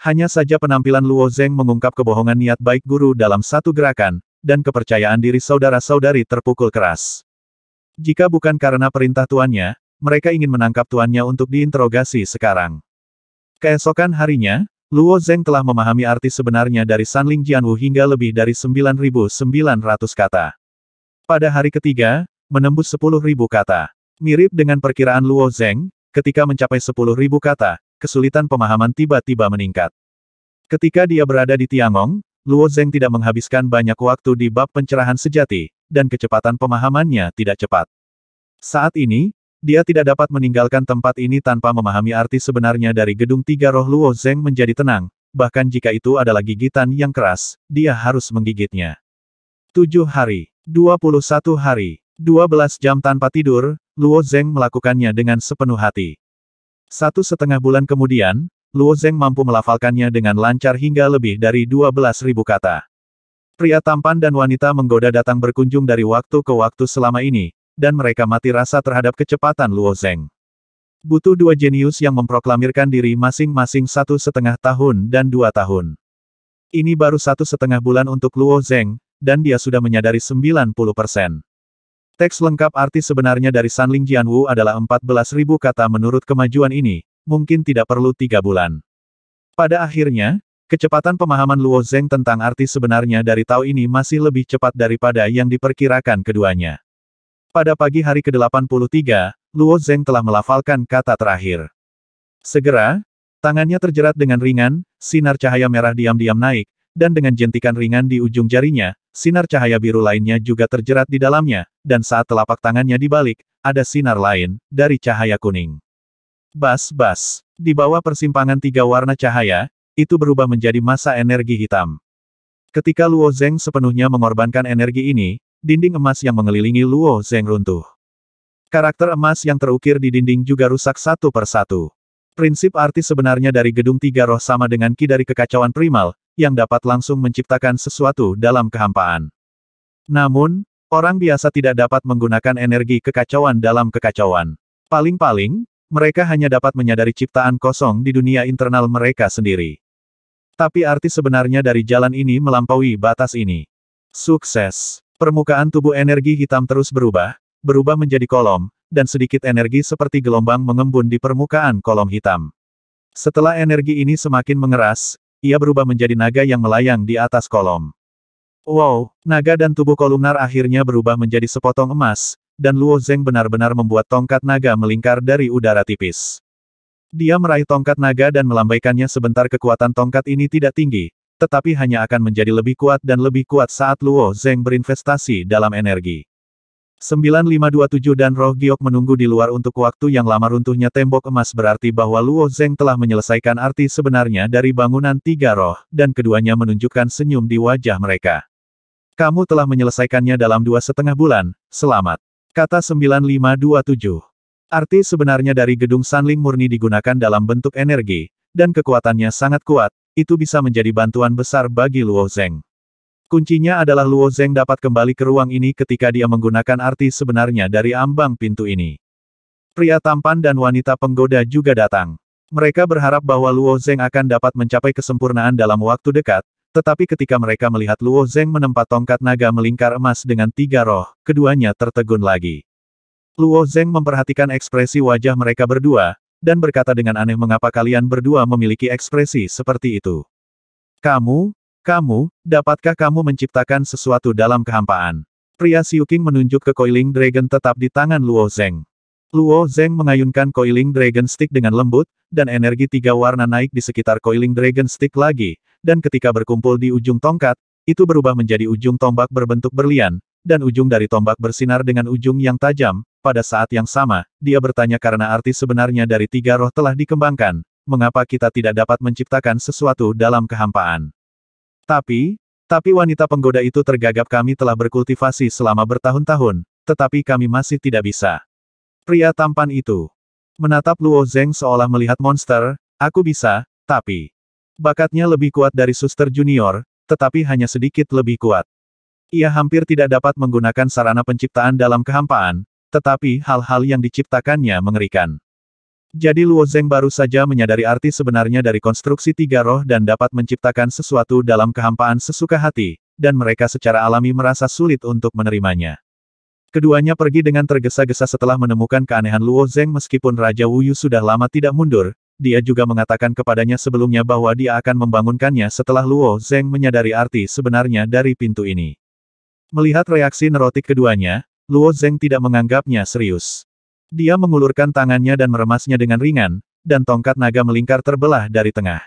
Hanya saja penampilan Luo Zeng mengungkap kebohongan niat baik guru dalam satu gerakan, dan kepercayaan diri saudara-saudari terpukul keras. Jika bukan karena perintah tuannya, mereka ingin menangkap tuannya untuk diinterogasi sekarang. Keesokan harinya, Luo Zeng telah memahami arti sebenarnya dari Sanling Jianwu hingga lebih dari 9.900 kata. Pada hari ketiga, menembus 10.000 kata. Mirip dengan perkiraan Luo Zeng, ketika mencapai 10.000 kata, kesulitan pemahaman tiba-tiba meningkat. Ketika dia berada di Tiangong, Luo Zeng tidak menghabiskan banyak waktu di bab pencerahan sejati, dan kecepatan pemahamannya tidak cepat. Saat ini, dia tidak dapat meninggalkan tempat ini tanpa memahami arti sebenarnya dari gedung tiga roh. Luo Zeng menjadi tenang, bahkan jika itu adalah gigitan yang keras, dia harus menggigitnya. 7 hari, 21 hari, 12 jam tanpa tidur, Luo Zeng melakukannya dengan sepenuh hati. 1,5 bulan kemudian, Luo Zeng mampu melafalkannya dengan lancar hingga lebih dari 12.000 kata. Pria tampan dan wanita menggoda datang berkunjung dari waktu ke waktu selama ini, dan mereka mati rasa terhadap kecepatan Luo Zeng. Butuh dua jenius yang memproklamirkan diri masing-masing 1,5 tahun dan 2 tahun. Ini baru 1,5 bulan untuk Luo Zeng, dan dia sudah menyadari 90%. Teks lengkap arti sebenarnya dari Sanling Jianwu adalah 14.000 kata menurut kemajuan ini, mungkin tidak perlu 3 bulan. Pada akhirnya, kecepatan pemahaman Luo Zeng tentang arti sebenarnya dari Tao ini masih lebih cepat daripada yang diperkirakan keduanya. Pada pagi hari ke-83, Luo Zeng telah melafalkan kata terakhir. Segera, tangannya terjerat dengan ringan, sinar cahaya merah diam-diam naik, dan dengan jentikan ringan di ujung jarinya, sinar cahaya biru lainnya juga terjerat di dalamnya, dan saat telapak tangannya dibalik, ada sinar lain, dari cahaya kuning. Bas-bas. Di bawah persimpangan tiga warna cahaya, itu berubah menjadi massa energi hitam. Ketika Luo Zeng sepenuhnya mengorbankan energi ini, dinding emas yang mengelilingi Luo Zeng runtuh. Karakter emas yang terukir di dinding juga rusak satu persatu. Prinsip arti sebenarnya dari gedung tiga roh sama dengan ki dari kekacauan primal, yang dapat langsung menciptakan sesuatu dalam kehampaan. Namun, orang biasa tidak dapat menggunakan energi kekacauan dalam kekacauan. Paling-paling, mereka hanya dapat menyadari ciptaan kosong di dunia internal mereka sendiri. Tapi arti sebenarnya dari jalan ini melampaui batas ini. Sukses. Permukaan tubuh energi hitam terus berubah menjadi kolom, dan sedikit energi seperti gelombang mengembun di permukaan kolom hitam. Setelah energi ini semakin mengeras, ia berubah menjadi naga yang melayang di atas kolom. Wow, naga dan tubuh kolumnar akhirnya berubah menjadi sepotong emas, dan Luo Zeng benar-benar membuat tongkat naga melingkar dari udara tipis. Dia meraih tongkat naga dan melambaikannya sebentar. Kekuatan tongkat ini tidak tinggi, tetapi hanya akan menjadi lebih kuat dan lebih kuat saat Luo Zeng berinvestasi dalam energi. 9527 dan Roh Giok menunggu di luar untuk waktu yang lama. Runtuhnya tembok emas berarti bahwa Luo Zeng telah menyelesaikan arti sebenarnya dari bangunan tiga roh, dan keduanya menunjukkan senyum di wajah mereka. Kamu telah menyelesaikannya dalam 2,5 bulan, selamat. Kata 9527. Arti sebenarnya dari gedung Sanling murni digunakan dalam bentuk energi, dan kekuatannya sangat kuat, itu bisa menjadi bantuan besar bagi Luo Zeng. Kuncinya adalah Luo Zeng dapat kembali ke ruang ini ketika dia menggunakan arti sebenarnya dari ambang pintu ini. Pria tampan dan wanita penggoda juga datang. Mereka berharap bahwa Luo Zeng akan dapat mencapai kesempurnaan dalam waktu dekat, tetapi ketika mereka melihat Luo Zeng menempa tongkat naga melingkar emas dengan tiga roh, keduanya tertegun lagi. Luo Zeng memperhatikan ekspresi wajah mereka berdua, dan berkata dengan aneh, mengapa kalian berdua memiliki ekspresi seperti itu? Kamu, dapatkah kamu menciptakan sesuatu dalam kehampaan? Pria Xiuqing menunjuk ke Coiling Dragon tetap di tangan Luo Zeng. Luo Zeng mengayunkan Coiling Dragon Stick dengan lembut, dan energi tiga warna naik di sekitar Coiling Dragon Stick lagi, dan ketika berkumpul di ujung tongkat, itu berubah menjadi ujung tombak berbentuk berlian, dan ujung dari tombak bersinar dengan ujung yang tajam. Pada saat yang sama, dia bertanya karena arti sebenarnya dari tiga roh telah dikembangkan, mengapa kita tidak dapat menciptakan sesuatu dalam kehampaan? Tapi wanita penggoda itu tergagap, kami telah berkultivasi selama bertahun-tahun, tetapi kami masih tidak bisa. Pria tampan itu menatap Luo Zeng seolah melihat monster, aku bisa, tapi bakatnya lebih kuat dari suster junior, tetapi hanya sedikit lebih kuat. Ia hampir tidak dapat menggunakan sarana penciptaan dalam kehampaan, tetapi hal-hal yang diciptakannya mengerikan. Jadi Luo Zeng baru saja menyadari arti sebenarnya dari konstruksi tiga roh dan dapat menciptakan sesuatu dalam kehampaan sesuka hati, dan mereka secara alami merasa sulit untuk menerimanya. Keduanya pergi dengan tergesa-gesa setelah menemukan keanehan Luo Zeng. Meskipun Raja Wuyu sudah lama tidak mundur, dia juga mengatakan kepadanya sebelumnya bahwa dia akan membangunkannya setelah Luo Zeng menyadari arti sebenarnya dari pintu ini. Melihat reaksi neurotik keduanya, Luo Zeng tidak menganggapnya serius. Dia mengulurkan tangannya dan meremasnya dengan ringan, dan tongkat naga melingkar terbelah dari tengah.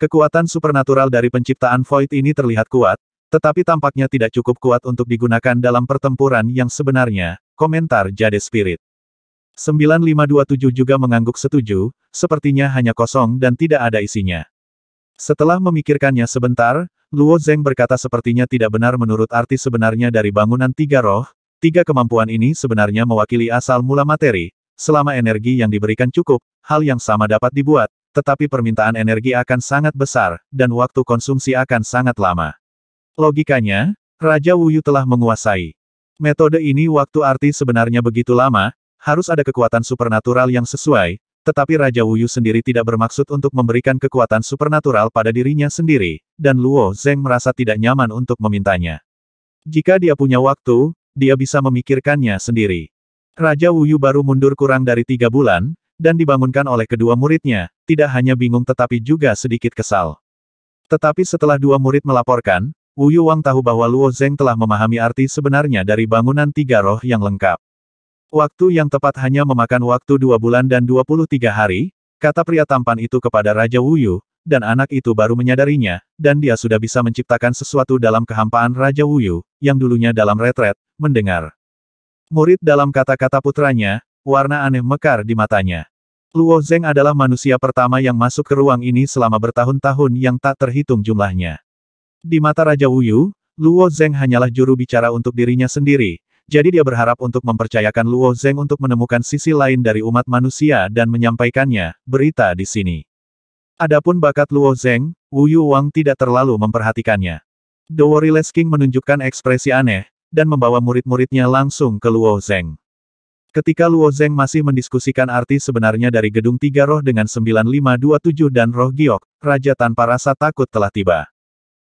Kekuatan supernatural dari penciptaan Void ini terlihat kuat, tetapi tampaknya tidak cukup kuat untuk digunakan dalam pertempuran yang sebenarnya, komentar Jade Spirit. 9527 juga mengangguk setuju, sepertinya hanya kosong dan tidak ada isinya. Setelah memikirkannya sebentar, Luo Zeng berkata sepertinya tidak benar menurut arti sebenarnya dari bangunan tiga roh. Tiga kemampuan ini sebenarnya mewakili asal mula materi. Selama energi yang diberikan cukup, hal yang sama dapat dibuat, tetapi permintaan energi akan sangat besar, dan waktu konsumsi akan sangat lama. Logikanya, Raja Wuyu telah menguasai metode ini. Waktu arti sebenarnya begitu lama, harus ada kekuatan supernatural yang sesuai, tetapi Raja Wuyu sendiri tidak bermaksud untuk memberikan kekuatan supernatural pada dirinya sendiri, dan Luo Zeng merasa tidak nyaman untuk memintanya. Jika dia punya waktu, dia bisa memikirkannya sendiri. Raja Wuyu baru mundur kurang dari 3 bulan, dan dibangunkan oleh kedua muridnya, tidak hanya bingung tetapi juga sedikit kesal. Tetapi setelah dua murid melaporkan, Wuyu Wang tahu bahwa Luo Zeng telah memahami arti sebenarnya dari bangunan tiga roh yang lengkap. Waktu yang tepat hanya memakan waktu 2 bulan dan 23 hari, kata pria tampan itu kepada Raja Wuyu, dan anak itu baru menyadarinya, dan dia sudah bisa menciptakan sesuatu dalam kehampaan. Raja Wuyu, yang dulunya dalam retret, mendengar murid dalam kata-kata putranya, warna aneh mekar di matanya. Luo Zeng adalah manusia pertama yang masuk ke ruang ini selama bertahun-tahun yang tak terhitung jumlahnya. Di mata Raja Wuyu, Luo Zeng hanyalah juru bicara untuk dirinya sendiri, jadi dia berharap untuk mempercayakan Luo Zeng untuk menemukan sisi lain dari umat manusia dan menyampaikannya, berita di sini. Adapun bakat Luo Zeng, Wu Yuwang tidak terlalu memperhatikannya. The Worryless King menunjukkan ekspresi aneh, dan membawa murid-muridnya langsung ke Luo Zeng. Ketika Luo Zeng masih mendiskusikan arti sebenarnya dari Gedung Tiga Roh dengan 9527 dan Roh Giok, Raja tanpa rasa takut telah tiba.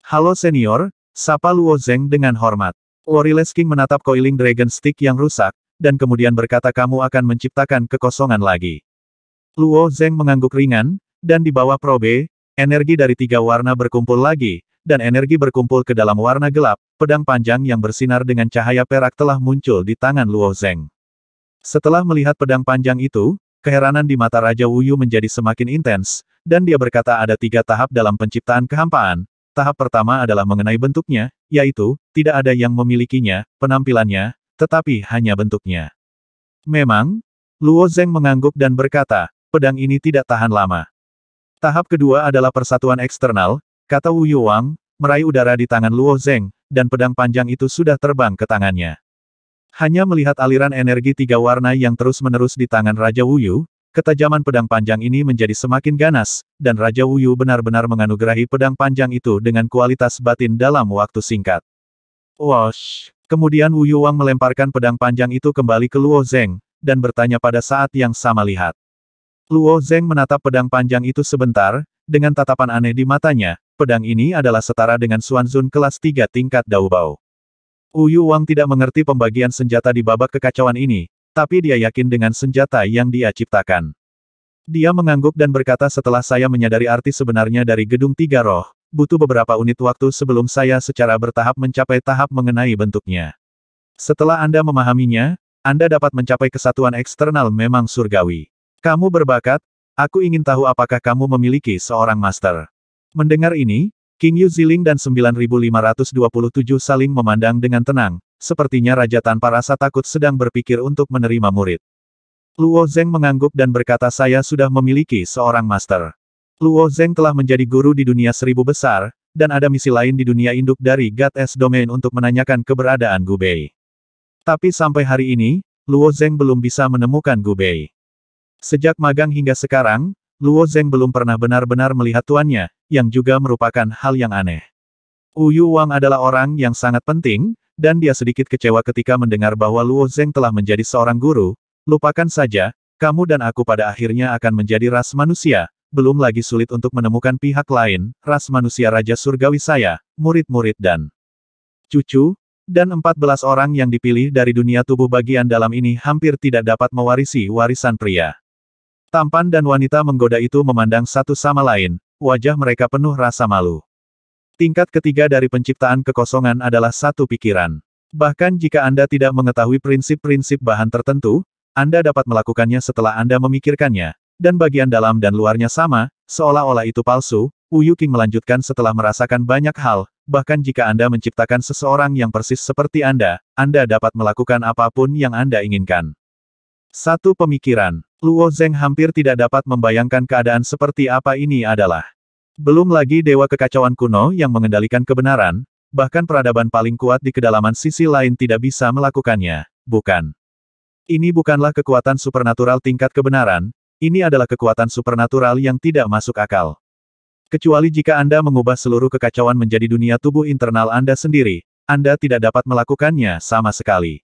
Halo senior, sapa Luo Zeng dengan hormat. Worryless King menatap Coiling Dragon Stick yang rusak, dan kemudian berkata kamu akan menciptakan kekosongan lagi. Luo Zeng mengangguk ringan, dan di bawah probe, energi dari tiga warna berkumpul lagi, dan energi berkumpul ke dalam warna gelap, pedang panjang yang bersinar dengan cahaya perak telah muncul di tangan Luo Zeng. Setelah melihat pedang panjang itu, keheranan di mata Raja Wuyu menjadi semakin intens, dan dia berkata ada 3 tahap dalam penciptaan kehampaan. Tahap pertama adalah mengenai bentuknya, yaitu, tidak ada yang memilikinya, penampilannya, tetapi hanya bentuknya. Memang, Luo Zeng mengangguk dan berkata, pedang ini tidak tahan lama. Tahap kedua adalah persatuan eksternal, kata Wu Yuwang, meraih udara di tangan Luo Zeng, dan pedang panjang itu sudah terbang ke tangannya. Hanya melihat aliran energi 3 warna yang terus-menerus di tangan Raja Wuyu, ketajaman pedang panjang ini menjadi semakin ganas, dan Raja Wuyu benar-benar menganugerahi pedang panjang itu dengan kualitas batin dalam waktu singkat. Wosh! Kemudian Wu Yuwang melemparkan pedang panjang itu kembali ke Luo Zeng, dan bertanya pada saat yang sama lihat. Luo Zeng menatap pedang panjang itu sebentar, dengan tatapan aneh di matanya, pedang ini adalah setara dengan Xuanzun kelas 3 tingkat Daobao. Wu Yuwang tidak mengerti pembagian senjata di babak kekacauan ini, tapi dia yakin dengan senjata yang dia ciptakan. Dia mengangguk dan berkata setelah saya menyadari arti sebenarnya dari Gedung Tiga Roh, butuh beberapa unit waktu sebelum saya secara bertahap mencapai tahap mengenai bentuknya. Setelah Anda memahaminya, Anda dapat mencapai kesatuan eksternal memang surgawi. Kamu berbakat, aku ingin tahu apakah kamu memiliki seorang master. Mendengar ini, King Yu Ziling dan 9527 saling memandang dengan tenang, sepertinya Raja tanpa rasa takut sedang berpikir untuk menerima murid. Luo Zeng mengangguk dan berkata saya sudah memiliki seorang master. Luo Zeng telah menjadi guru di dunia 1000 besar, dan ada misi lain di dunia induk dari God S Domain untuk menanyakan keberadaan Gu Bei. Tapi sampai hari ini, Luo Zeng belum bisa menemukan Gu Bei. Sejak magang hingga sekarang, Luo Zeng belum pernah benar-benar melihat tuannya, yang juga merupakan hal yang aneh. Wu Yuwang adalah orang yang sangat penting, dan dia sedikit kecewa ketika mendengar bahwa Luo Zeng telah menjadi seorang guru. Lupakan saja, kamu dan aku pada akhirnya akan menjadi ras manusia, belum lagi sulit untuk menemukan pihak lain, ras manusia Raja Surgawi saya, murid-murid dan cucu, dan 14 orang yang dipilih dari dunia tubuh bagian dalam ini hampir tidak dapat mewarisi warisan pria. Tampan dan wanita menggoda itu memandang satu sama lain, wajah mereka penuh rasa malu. Tingkat ketiga dari penciptaan kekosongan adalah satu pikiran. Bahkan jika Anda tidak mengetahui prinsip-prinsip bahan tertentu, Anda dapat melakukannya setelah Anda memikirkannya, dan bagian dalam dan luarnya sama, seolah-olah itu palsu. Wu Yuqing melanjutkan setelah merasakan banyak hal, bahkan jika Anda menciptakan seseorang yang persis seperti Anda dapat melakukan apapun yang Anda inginkan. Satu pemikiran. Luo Zeng hampir tidak dapat membayangkan keadaan seperti apa ini adalah. Belum lagi dewa kekacauan kuno yang mengendalikan kebenaran, bahkan peradaban paling kuat di kedalaman sisi lain tidak bisa melakukannya, bukan? Ini bukanlah kekuatan supernatural tingkat kebenaran, ini adalah kekuatan supernatural yang tidak masuk akal. Kecuali jika Anda mengubah seluruh kekacauan menjadi dunia tubuh internal Anda sendiri, Anda tidak dapat melakukannya sama sekali.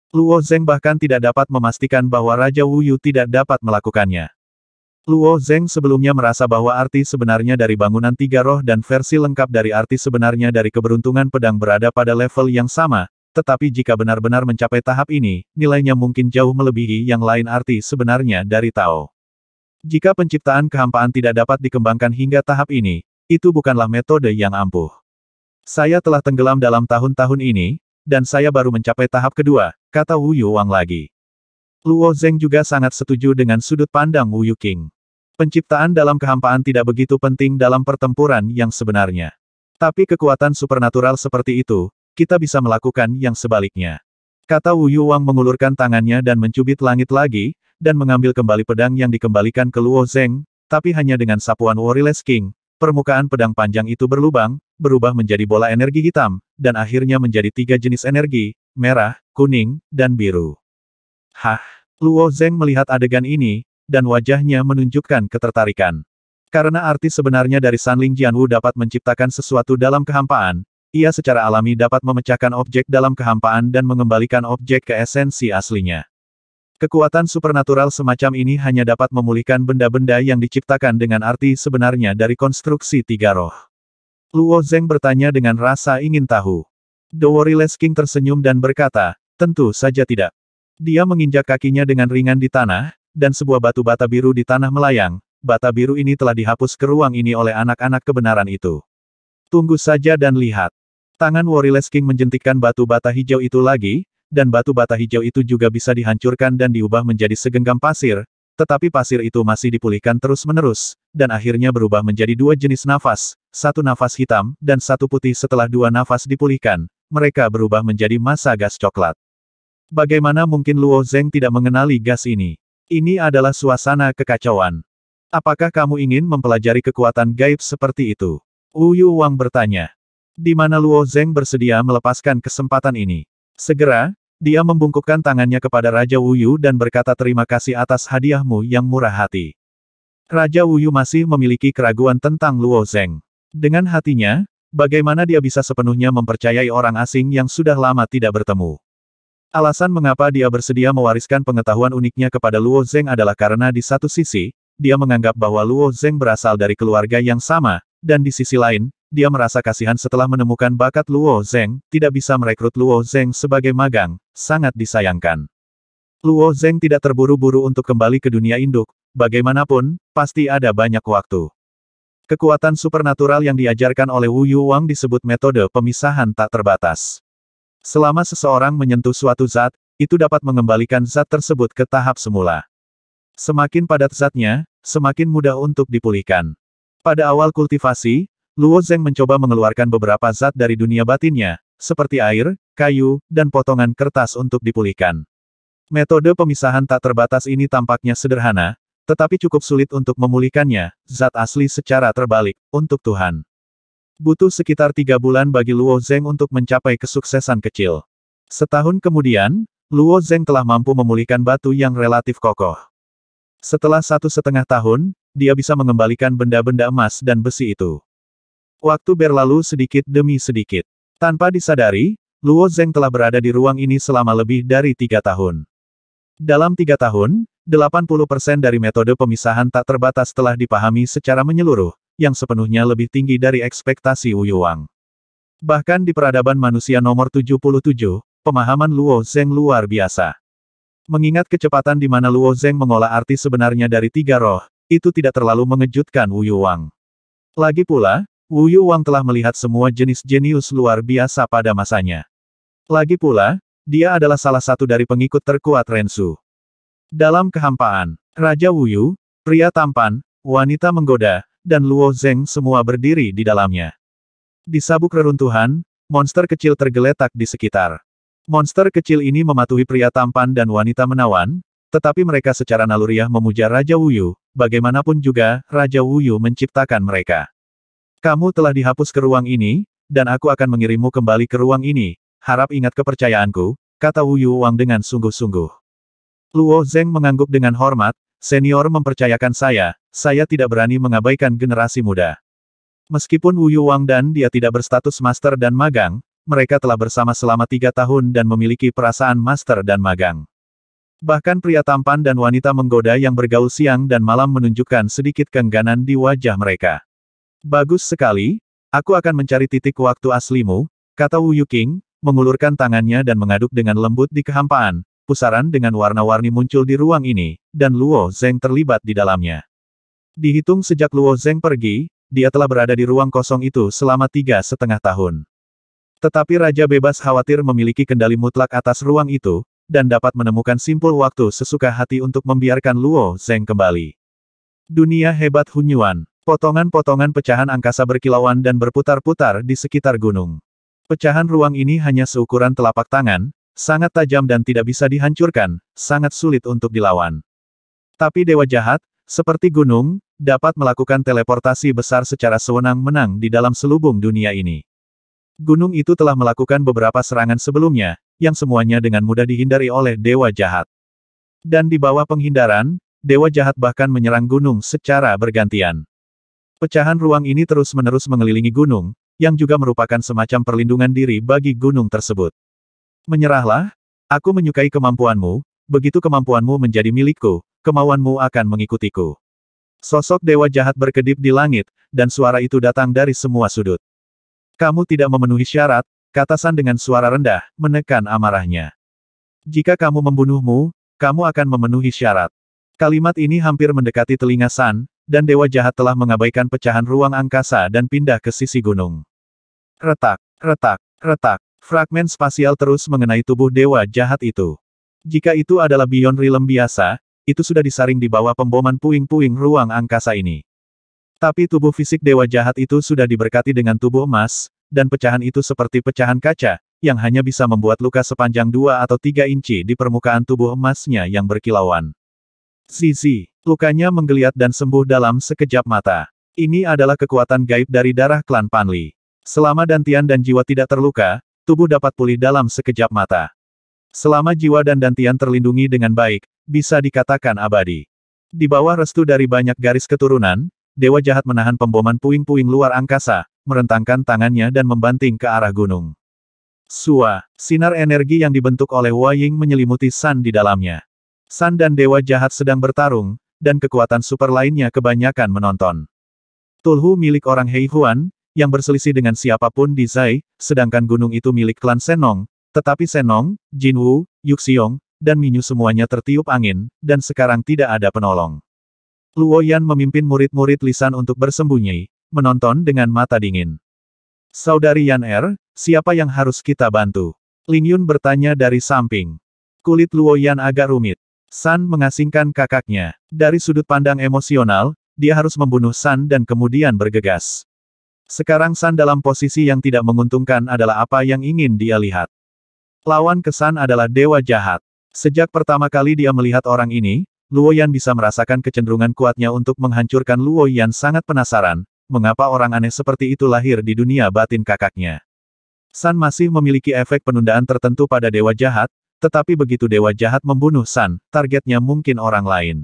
Luo Zeng bahkan tidak dapat memastikan bahwa Raja Wuyu tidak dapat melakukannya. Luo Zeng sebelumnya merasa bahwa arti sebenarnya dari bangunan tiga roh dan versi lengkap dari arti sebenarnya dari keberuntungan pedang berada pada level yang sama, tetapi jika benar-benar mencapai tahap ini, nilainya mungkin jauh melebihi yang lain arti sebenarnya dari Tao. Jika penciptaan kehampaan tidak dapat dikembangkan hingga tahap ini, itu bukanlah metode yang ampuh. Saya telah tenggelam dalam tahun-tahun ini, dan saya baru mencapai tahap kedua, kata Wu Yuwang lagi. Luo Zeng juga sangat setuju dengan sudut pandang Wu Yuqing. Penciptaan dalam kehampaan tidak begitu penting dalam pertempuran yang sebenarnya. Tapi kekuatan supernatural seperti itu, kita bisa melakukan yang sebaliknya. Kata Wu Yuwang mengulurkan tangannya dan mencubit langit lagi, dan mengambil kembali pedang yang dikembalikan ke Luo Zeng, tapi hanya dengan sapuan Warriors King. Permukaan pedang panjang itu berlubang, berubah menjadi bola energi hitam, dan akhirnya menjadi 3 jenis energi, merah, kuning, dan biru. Hah? Luo Zeng melihat adegan ini, dan wajahnya menunjukkan ketertarikan. Karena arti sebenarnya dari Sanling Jianwu dapat menciptakan sesuatu dalam kehampaan, ia secara alami dapat memecahkan objek dalam kehampaan dan mengembalikan objek ke esensi aslinya. Kekuatan supernatural semacam ini hanya dapat memulihkan benda-benda yang diciptakan dengan arti sebenarnya dari konstruksi 3 roh. Luo Zeng bertanya dengan rasa ingin tahu. The Warriors King tersenyum dan berkata, tentu saja tidak. Dia menginjak kakinya dengan ringan di tanah, dan sebuah batu bata biru di tanah melayang. Bata biru ini telah dihapus ke ruang ini oleh anak-anak kebenaran itu. Tunggu saja dan lihat. Tangan Warriors King menjentikkan batu bata hijau itu lagi, dan batu bata hijau itu juga bisa dihancurkan dan diubah menjadi segenggam pasir, tetapi pasir itu masih dipulihkan terus-menerus, dan akhirnya berubah menjadi 2 jenis nafas, 1 nafas hitam, dan 1 putih. Setelah 2 nafas dipulihkan, mereka berubah menjadi massa gas coklat. Bagaimana mungkin Luo Zeng tidak mengenali gas ini? Ini adalah suasana kekacauan. Apakah kamu ingin mempelajari kekuatan gaib seperti itu? Wu Yuwang bertanya. Di mana Luo Zeng bersedia melepaskan kesempatan ini? Segera, dia membungkukkan tangannya kepada Raja Wu Yu dan berkata terima kasih atas hadiahmu yang murah hati. Raja Wu Yu masih memiliki keraguan tentang Luo Zeng. Dengan hatinya, bagaimana dia bisa sepenuhnya mempercayai orang asing yang sudah lama tidak bertemu? Alasan mengapa dia bersedia mewariskan pengetahuan uniknya kepada Luo Zeng adalah karena di satu sisi, dia menganggap bahwa Luo Zeng berasal dari keluarga yang sama, dan di sisi lain, dia merasa kasihan setelah menemukan bakat Luo Zeng, tidak bisa merekrut Luo Zeng sebagai magang, sangat disayangkan. Luo Zeng tidak terburu-buru untuk kembali ke dunia induk, bagaimanapun, pasti ada banyak waktu. Kekuatan supernatural yang diajarkan oleh Wu Yuwang disebut metode pemisahan tak terbatas. Selama seseorang menyentuh suatu zat, itu dapat mengembalikan zat tersebut ke tahap semula. Semakin padat zatnya, semakin mudah untuk dipulihkan. Pada awal kultivasi, Luo Zeng mencoba mengeluarkan beberapa zat dari dunia batinnya, seperti air, kayu, dan potongan kertas untuk dipulihkan. Metode pemisahan tak terbatas ini tampaknya sederhana, tetapi cukup sulit untuk memulihkannya, zat asli secara terbalik, untuk Tuhan. Butuh sekitar 3 bulan bagi Luo Zeng untuk mencapai kesuksesan kecil. Setahun kemudian, Luo Zeng telah mampu memulihkan batu yang relatif kokoh. Setelah 1,5 tahun, dia bisa mengembalikan benda-benda emas dan besi itu. Waktu berlalu sedikit demi sedikit. Tanpa disadari, Luo Zeng telah berada di ruang ini selama lebih dari 3 tahun. Dalam 3 tahun, 80% dari metode pemisahan tak terbatas telah dipahami secara menyeluruh, yang sepenuhnya lebih tinggi dari ekspektasi Wu Yuwang. Bahkan di peradaban manusia nomor 77, pemahaman Luo Zeng luar biasa. Mengingat kecepatan di mana Luo Zeng mengolah arti sebenarnya dari 3 roh, itu tidak terlalu mengejutkan Wu Yuwang. Lagi pula, Wu Yuwang telah melihat semua jenis jenius luar biasa pada masanya. Lagi pula, dia adalah salah satu dari pengikut terkuat Rensu. Dalam kehampaan, Raja Wu Yu, pria tampan, wanita menggoda, dan Luo Zeng semua berdiri di dalamnya. Di sabuk reruntuhan, monster kecil tergeletak di sekitar. Monster kecil ini mematuhi pria tampan dan wanita menawan, tetapi mereka secara naluriah memuja Raja Wu Yu, bagaimanapun juga, Raja Wu Yu menciptakan mereka. Kamu telah dihapus ke ruang ini, dan aku akan mengirimmu kembali ke ruang ini, harap ingat kepercayaanku, kata Wu Yuwang dengan sungguh-sungguh. Luo Zeng mengangguk dengan hormat, senior mempercayakan saya tidak berani mengabaikan generasi muda. Meskipun Wu Yuwang dan dia tidak berstatus master dan magang, mereka telah bersama selama 3 tahun dan memiliki perasaan master dan magang. Bahkan pria tampan dan wanita menggoda yang bergaul siang dan malam menunjukkan sedikit keengganan di wajah mereka. Bagus sekali, aku akan mencari titik waktu aslimu, kata Wu Yuking, mengulurkan tangannya dan mengaduk dengan lembut di kehampaan. Pusaran dengan warna-warni muncul di ruang ini, dan Luo Zeng terlibat di dalamnya. Dihitung sejak Luo Zeng pergi, dia telah berada di ruang kosong itu selama 3,5 tahun. Tetapi Raja Bebas khawatir memiliki kendali mutlak atas ruang itu, dan dapat menemukan simpul waktu sesuka hati untuk membiarkan Luo Zeng kembali. Dunia hebat Hunyuan. Potongan-potongan pecahan angkasa berkilauan dan berputar-putar di sekitar gunung. Pecahan ruang ini hanya seukuran telapak tangan, sangat tajam dan tidak bisa dihancurkan, sangat sulit untuk dilawan. Tapi dewa jahat, seperti gunung, dapat melakukan teleportasi besar secara sewenang-wenang di dalam selubung dunia ini. Gunung itu telah melakukan beberapa serangan sebelumnya, yang semuanya dengan mudah dihindari oleh dewa jahat. Dan di bawah penghindaran, dewa jahat bahkan menyerang gunung secara bergantian. Pecahan ruang ini terus-menerus mengelilingi gunung, yang juga merupakan semacam perlindungan diri bagi gunung tersebut. Menyerahlah, aku menyukai kemampuanmu, begitu kemampuanmu menjadi milikku, kemauanmu akan mengikutiku. Sosok dewa jahat berkedip di langit, dan suara itu datang dari semua sudut. Kamu tidak memenuhi syarat, kata San dengan suara rendah, menekan amarahnya. Jika kamu membunuhmu, kamu akan memenuhi syarat. Kalimat ini hampir mendekati telinga San, dan dewa jahat telah mengabaikan pecahan ruang angkasa dan pindah ke sisi gunung. Retak, retak, retak. Fragmen spasial terus mengenai tubuh dewa jahat itu. Jika itu adalah Beyond Realm biasa, itu sudah disaring di bawah pemboman puing-puing ruang angkasa ini. Tapi tubuh fisik dewa jahat itu sudah diberkati dengan tubuh emas, dan pecahan itu seperti pecahan kaca, yang hanya bisa membuat luka sepanjang 2 atau 3 inci di permukaan tubuh emasnya yang berkilauan. Zizi, lukanya menggeliat dan sembuh dalam sekejap mata. Ini adalah kekuatan gaib dari darah klan Panli. Selama Dantian dan jiwa tidak terluka, tubuh dapat pulih dalam sekejap mata. Selama jiwa dan Dantian terlindungi dengan baik, bisa dikatakan abadi. Di bawah restu dari banyak garis keturunan, dewa jahat menahan pemboman puing-puing luar angkasa, merentangkan tangannya dan membanting ke arah gunung. Sua, sinar energi yang dibentuk oleh Waying menyelimuti San di dalamnya. San dan dewa jahat sedang bertarung, dan kekuatan super lainnya kebanyakan menonton. Tulhu milik orang Heihuan, yang berselisih dengan siapapun di Zai, sedangkan gunung itu milik klan Senong, tetapi Senong, Jinwu, Yuxiong, dan Minyu semuanya tertiup angin, dan sekarang tidak ada penolong. Luoyan memimpin murid-murid lisan untuk bersembunyi, menonton dengan mata dingin. Saudari Yan siapa yang harus kita bantu? Ling Yun bertanya dari samping. Kulit Luoyan agak rumit. San mengasingkan kakaknya. Dari sudut pandang emosional, dia harus membunuh San dan kemudian bergegas. Sekarang San dalam posisi yang tidak menguntungkan adalah apa yang ingin dia lihat. Lawan ke San adalah dewa jahat. Sejak pertama kali dia melihat orang ini, Luoyan bisa merasakan kecenderungan kuatnya untuk menghancurkan. Luoyan sangat penasaran, mengapa orang aneh seperti itu lahir di dunia batin kakaknya. San masih memiliki efek penundaan tertentu pada dewa jahat, tetapi begitu dewa jahat membunuh San, targetnya mungkin orang lain.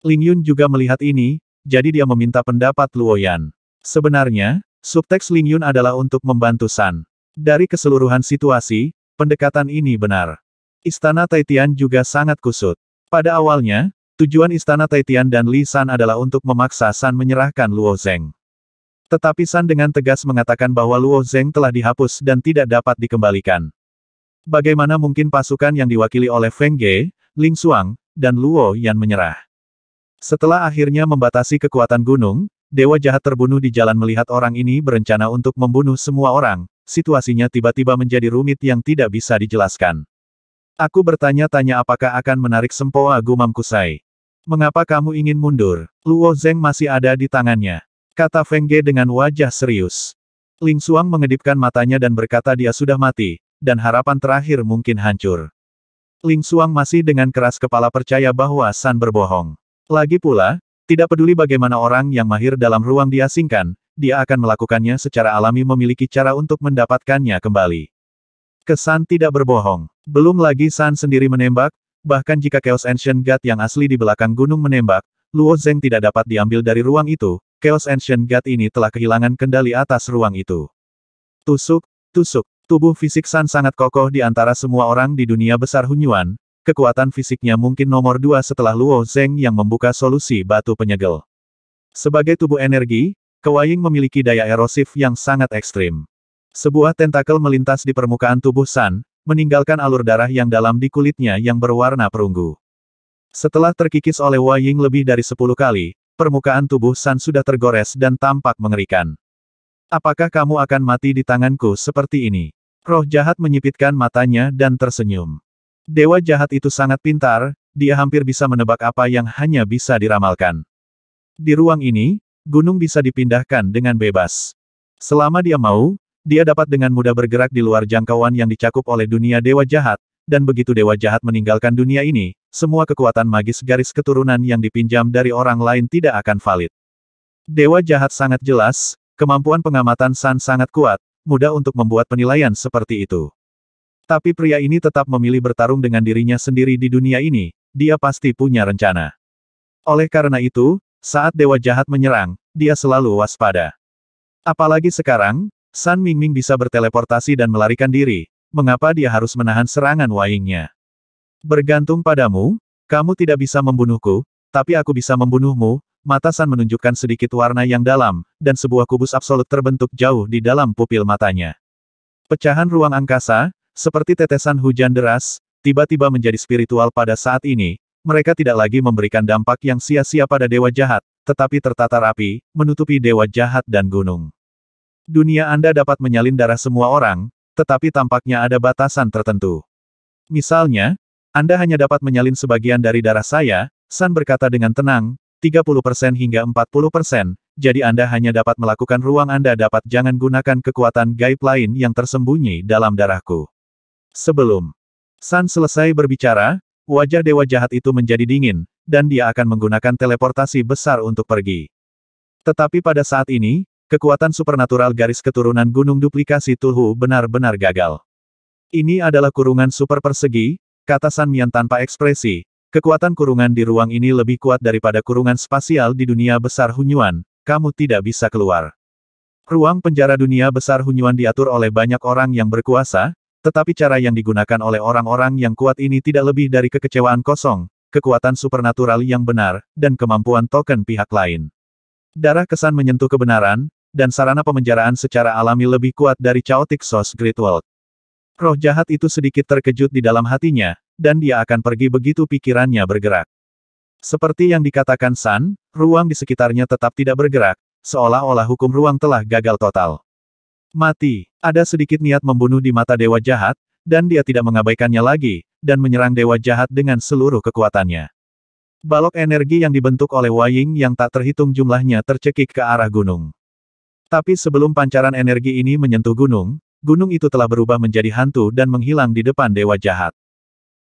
Ling Yun juga melihat ini, jadi dia meminta pendapat Luoyan. Sebenarnya, subteks Ling Yun adalah untuk membantu San. Dari keseluruhan situasi, pendekatan ini benar. Istana Taitian juga sangat kusut. Pada awalnya, tujuan Istana Taitian dan Li San adalah untuk memaksa San menyerahkan Luo Zeng. Tetapi San dengan tegas mengatakan bahwa Luo Zeng telah dihapus dan tidak dapat dikembalikan. Bagaimana mungkin pasukan yang diwakili oleh Feng Ge, Ling Xuang, dan Luo Yan menyerah? Setelah akhirnya membatasi kekuatan gunung, dewa jahat terbunuh di jalan melihat orang ini berencana untuk membunuh semua orang, situasinya tiba-tiba menjadi rumit yang tidak bisa dijelaskan. Aku bertanya-tanya apakah akan menarik sempoa, gumam Kusai. Mengapa kamu ingin mundur? Luo Zeng masih ada di tangannya, kata Feng Ge dengan wajah serius. Ling Xuang mengedipkan matanya dan berkata dia sudah mati, dan harapan terakhir mungkin hancur. Ling Xuang masih dengan keras kepala percaya bahwa San berbohong. Lagi pula, tidak peduli bagaimana orang yang mahir dalam ruang diasingkan, dia akan melakukannya secara alami memiliki cara untuk mendapatkannya kembali. San tidak berbohong. Belum lagi San sendiri menembak, bahkan jika Chaos Ancient God yang asli di belakang gunung menembak, Luo Zeng tidak dapat diambil dari ruang itu, Chaos Ancient God ini telah kehilangan kendali atas ruang itu. Tusuk, tusuk. Tubuh fisik San sangat kokoh di antara semua orang di dunia besar Hunyuan, kekuatan fisiknya mungkin nomor 2 setelah Luo Zeng yang membuka solusi batu penyegel. Sebagai tubuh energi, Kewaying memiliki daya erosif yang sangat ekstrim. Sebuah tentakel melintas di permukaan tubuh San, meninggalkan alur darah yang dalam di kulitnya yang berwarna perunggu. Setelah terkikis oleh Waying lebih dari 10 kali, permukaan tubuh San sudah tergores dan tampak mengerikan. Apakah kamu akan mati di tanganku seperti ini? Roh jahat menyipitkan matanya dan tersenyum. Dewa jahat itu sangat pintar, dia hampir bisa menebak apa yang hanya bisa diramalkan. Di ruang ini, gunung bisa dipindahkan dengan bebas. Selama dia mau, dia dapat dengan mudah bergerak di luar jangkauan yang dicakup oleh dunia dewa jahat, dan begitu dewa jahat meninggalkan dunia ini, semua kekuatan magis garis keturunan yang dipinjam dari orang lain tidak akan valid. Dewa jahat sangat jelas, kemampuan pengamatan Sun sangat kuat, mudah untuk membuat penilaian seperti itu. Tapi pria ini tetap memilih bertarung dengan dirinya sendiri di dunia ini, dia pasti punya rencana. Oleh karena itu, saat dewa jahat menyerang, dia selalu waspada. Apalagi sekarang, Sun Mingming bisa berteleportasi dan melarikan diri, mengapa dia harus menahan serangan Wayingnya? Bergantung padamu, kamu tidak bisa membunuhku, tapi aku bisa membunuhmu. Mata Sun menunjukkan sedikit warna yang dalam, dan sebuah kubus absolut terbentuk jauh di dalam pupil matanya. Pecahan ruang angkasa, seperti tetesan hujan deras, tiba-tiba menjadi spiritual pada saat ini. Mereka tidak lagi memberikan dampak yang sia-sia pada dewa jahat, tetapi tertata rapi, menutupi dewa jahat dan gunung. Dunia Anda dapat menyalin darah semua orang, tetapi tampaknya ada batasan tertentu. Misalnya, Anda hanya dapat menyalin sebagian dari darah saya, Sun berkata dengan tenang, 30% hingga 40%, jadi Anda hanya dapat melakukan ruang Anda dapat jangan gunakan kekuatan gaib lain yang tersembunyi dalam darahku. Sebelum Sun selesai berbicara, wajah dewa jahat itu menjadi dingin, dan dia akan menggunakan teleportasi besar untuk pergi. Tetapi pada saat ini, kekuatan supernatural garis keturunan gunung duplikasi Tulhu benar-benar gagal. Ini adalah kurungan super persegi, kata Sun Mian tanpa ekspresi. Kekuatan kurungan di ruang ini lebih kuat daripada kurungan spasial di dunia besar Hunyuan, kamu tidak bisa keluar. Ruang penjara dunia besar Hunyuan diatur oleh banyak orang yang berkuasa, tetapi cara yang digunakan oleh orang-orang yang kuat ini tidak lebih dari kekecewaan kosong, kekuatan supernatural yang benar, dan kemampuan token pihak lain. Darah kesan menyentuh kebenaran, dan sarana pemenjaraan secara alami lebih kuat dari Chaotic Source Great World. Roh jahat itu sedikit terkejut di dalam hatinya, dan dia akan pergi begitu pikirannya bergerak. Seperti yang dikatakan Sun, ruang di sekitarnya tetap tidak bergerak, seolah-olah hukum ruang telah gagal total. Mati. Ada sedikit niat membunuh di mata dewa jahat, dan dia tidak mengabaikannya lagi, dan menyerang dewa jahat dengan seluruh kekuatannya. Balok energi yang dibentuk oleh Waying yang tak terhitung jumlahnya tercekik ke arah gunung. Tapi sebelum pancaran energi ini menyentuh gunung, gunung itu telah berubah menjadi hantu dan menghilang di depan dewa jahat.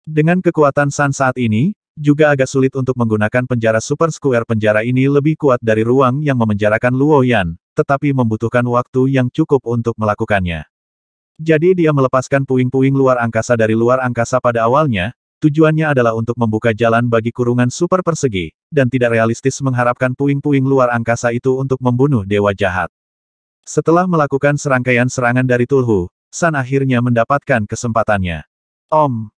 Dengan kekuatan Sun saat ini, juga agak sulit untuk menggunakan penjara Super Square. Penjara ini lebih kuat dari ruang yang memenjarakan Luo Yan, tetapi membutuhkan waktu yang cukup untuk melakukannya. Jadi dia melepaskan puing-puing luar angkasa dari luar angkasa pada awalnya, tujuannya adalah untuk membuka jalan bagi kurungan super persegi, dan tidak realistis mengharapkan puing-puing luar angkasa itu untuk membunuh dewa jahat. Setelah melakukan serangkaian serangan dari Tulhu, Sun akhirnya mendapatkan kesempatannya.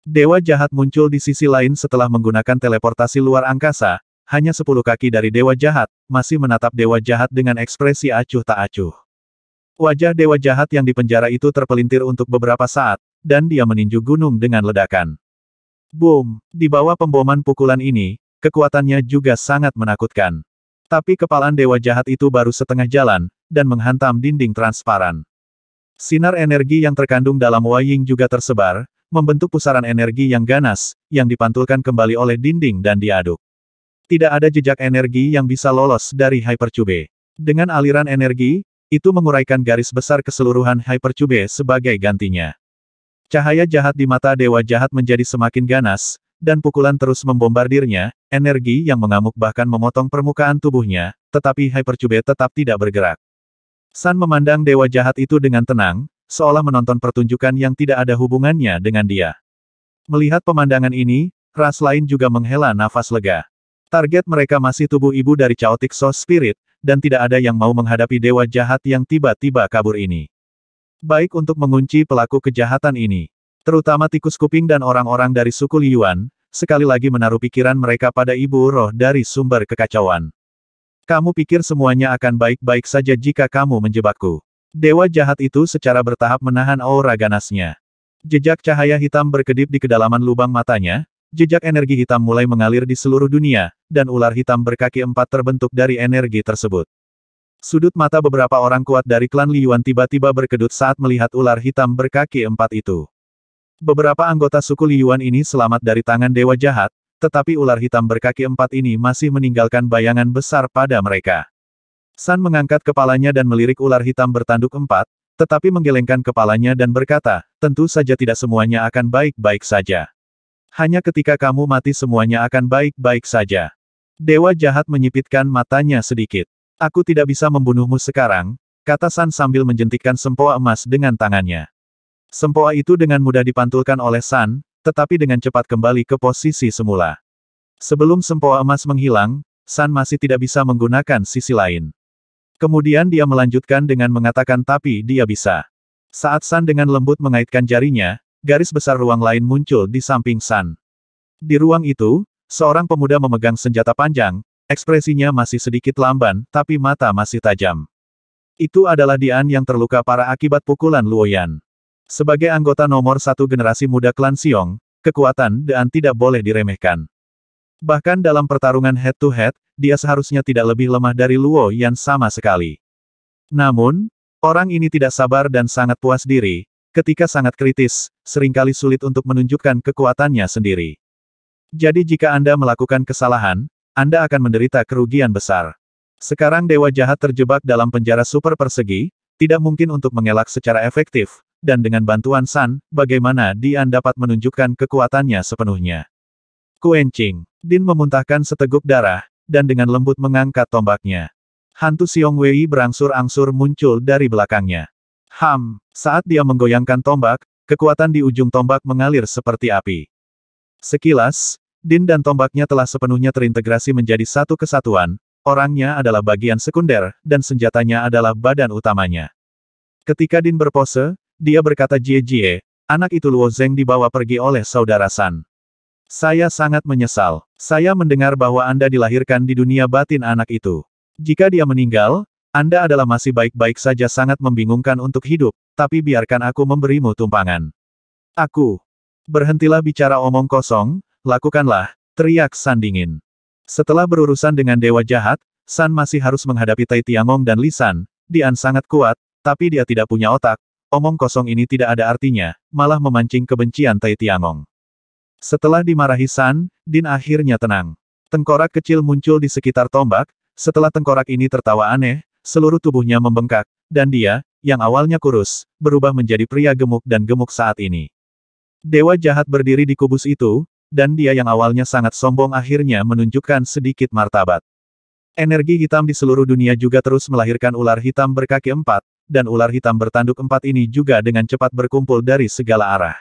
Dewa jahat muncul di sisi lain setelah menggunakan teleportasi luar angkasa, hanya 10 kaki dari dewa jahat, masih menatap dewa jahat dengan ekspresi acuh tak acuh. Wajah dewa jahat yang dipenjara itu terpelintir untuk beberapa saat, dan dia meninju gunung dengan ledakan. Boom! Di bawah pemboman pukulan ini, kekuatannya juga sangat menakutkan. Tapi kepalan dewa jahat itu baru setengah jalan, dan menghantam dinding transparan. Sinar energi yang terkandung dalam Waying juga tersebar, membentuk pusaran energi yang ganas, yang dipantulkan kembali oleh dinding dan diaduk. Tidak ada jejak energi yang bisa lolos dari Hypercube. Dengan aliran energi, itu menguraikan garis besar keseluruhan Hypercube sebagai gantinya. Cahaya jahat di mata dewa jahat menjadi semakin ganas, dan pukulan terus membombardirnya, energi yang mengamuk bahkan memotong permukaan tubuhnya, tetapi Hypercube tetap tidak bergerak. Sun memandang dewa jahat itu dengan tenang, seolah menonton pertunjukan yang tidak ada hubungannya dengan dia. Melihat pemandangan ini, ras lain juga menghela nafas lega. Target mereka masih tubuh ibu dari Chaotic Source Spirit, dan tidak ada yang mau menghadapi dewa jahat yang tiba-tiba kabur ini. Baik untuk mengunci pelaku kejahatan ini. Terutama tikus kuping dan orang-orang dari suku Liyuan, sekali lagi menaruh pikiran mereka pada ibu roh dari sumber kekacauan. Kamu pikir semuanya akan baik-baik saja jika kamu menjebakku. Dewa jahat itu secara bertahap menahan aura ganasnya. Jejak cahaya hitam berkedip di kedalaman lubang matanya, jejak energi hitam mulai mengalir di seluruh dunia, dan ular hitam berkaki 4 terbentuk dari energi tersebut. Sudut mata beberapa orang kuat dari klan Liyuan tiba-tiba berkedut saat melihat ular hitam berkaki 4 itu. Beberapa anggota suku Liyuan ini selamat dari tangan dewa jahat, tetapi ular hitam berkaki 4 ini masih meninggalkan bayangan besar pada mereka. Sun mengangkat kepalanya dan melirik ular hitam bertanduk 4, tetapi menggelengkan kepalanya dan berkata, tentu saja tidak semuanya akan baik-baik saja. Hanya ketika kamu mati semuanya akan baik-baik saja. Dewa jahat menyipitkan matanya sedikit. Aku tidak bisa membunuhmu sekarang, kata San sambil menjentikkan sempoa emas dengan tangannya. Sempoa itu dengan mudah dipantulkan oleh San, tetapi dengan cepat kembali ke posisi semula. Sebelum sempoa emas menghilang, San masih tidak bisa menggunakan sisi lain. Kemudian dia melanjutkan dengan mengatakan tapi dia bisa. Saat San dengan lembut mengaitkan jarinya, garis besar ruang lain muncul di samping San. Di ruang itu, seorang pemuda memegang senjata panjang, ekspresinya masih sedikit lamban, tapi mata masih tajam. Itu adalah Dian yang terluka parah akibat pukulan Luoyan. Sebagai anggota nomor 1 generasi muda klan Xiong, kekuatan Dian tidak boleh diremehkan. Bahkan dalam pertarungan head-to-head, dia seharusnya tidak lebih lemah dari Luo Yan sama sekali. Namun, orang ini tidak sabar dan sangat puas diri, ketika sangat kritis, seringkali sulit untuk menunjukkan kekuatannya sendiri. Jadi jika Anda melakukan kesalahan, Anda akan menderita kerugian besar. Sekarang Dewa Jahat terjebak dalam penjara super persegi, tidak mungkin untuk mengelak secara efektif, dan dengan bantuan San, bagaimana Dian dapat menunjukkan kekuatannya sepenuhnya. Kuencing. Din memuntahkan seteguk darah, dan dengan lembut mengangkat tombaknya. Hantu Xiong Wei berangsur-angsur muncul dari belakangnya. Saat dia menggoyangkan tombak, kekuatan di ujung tombak mengalir seperti api. Sekilas, Din dan tombaknya telah sepenuhnya terintegrasi menjadi satu kesatuan, orangnya adalah bagian sekunder, dan senjatanya adalah badan utamanya. Ketika Din berpose, dia berkata Jie, anak itu Luo Zeng dibawa pergi oleh saudara San. Saya sangat menyesal. Saya mendengar bahwa Anda dilahirkan di dunia batin anak itu. Jika dia meninggal, Anda adalah masih baik-baik saja sangat membingungkan untuk hidup, tapi biarkan aku memberimu tumpangan. Aku. Berhentilah bicara omong kosong, lakukanlah, teriak San dingin. Setelah berurusan dengan Dewa Jahat, San masih harus menghadapi Tai Tiangong dan Li San. Dian sangat kuat, tapi dia tidak punya otak. Omong kosong ini tidak ada artinya, malah memancing kebencian Tai Tiangong. Setelah dimarahi San, Din akhirnya tenang. Tengkorak kecil muncul di sekitar tombak, setelah tengkorak ini tertawa aneh, seluruh tubuhnya membengkak, dan dia, yang awalnya kurus, berubah menjadi pria gemuk dan gemuk saat ini. Dewa Jahat berdiri di kubus itu, dan dia yang awalnya sangat sombong akhirnya menunjukkan sedikit martabat. Energi hitam di seluruh dunia juga terus melahirkan ular hitam berkaki 4, dan ular hitam bertanduk 4 ini juga dengan cepat berkumpul dari segala arah.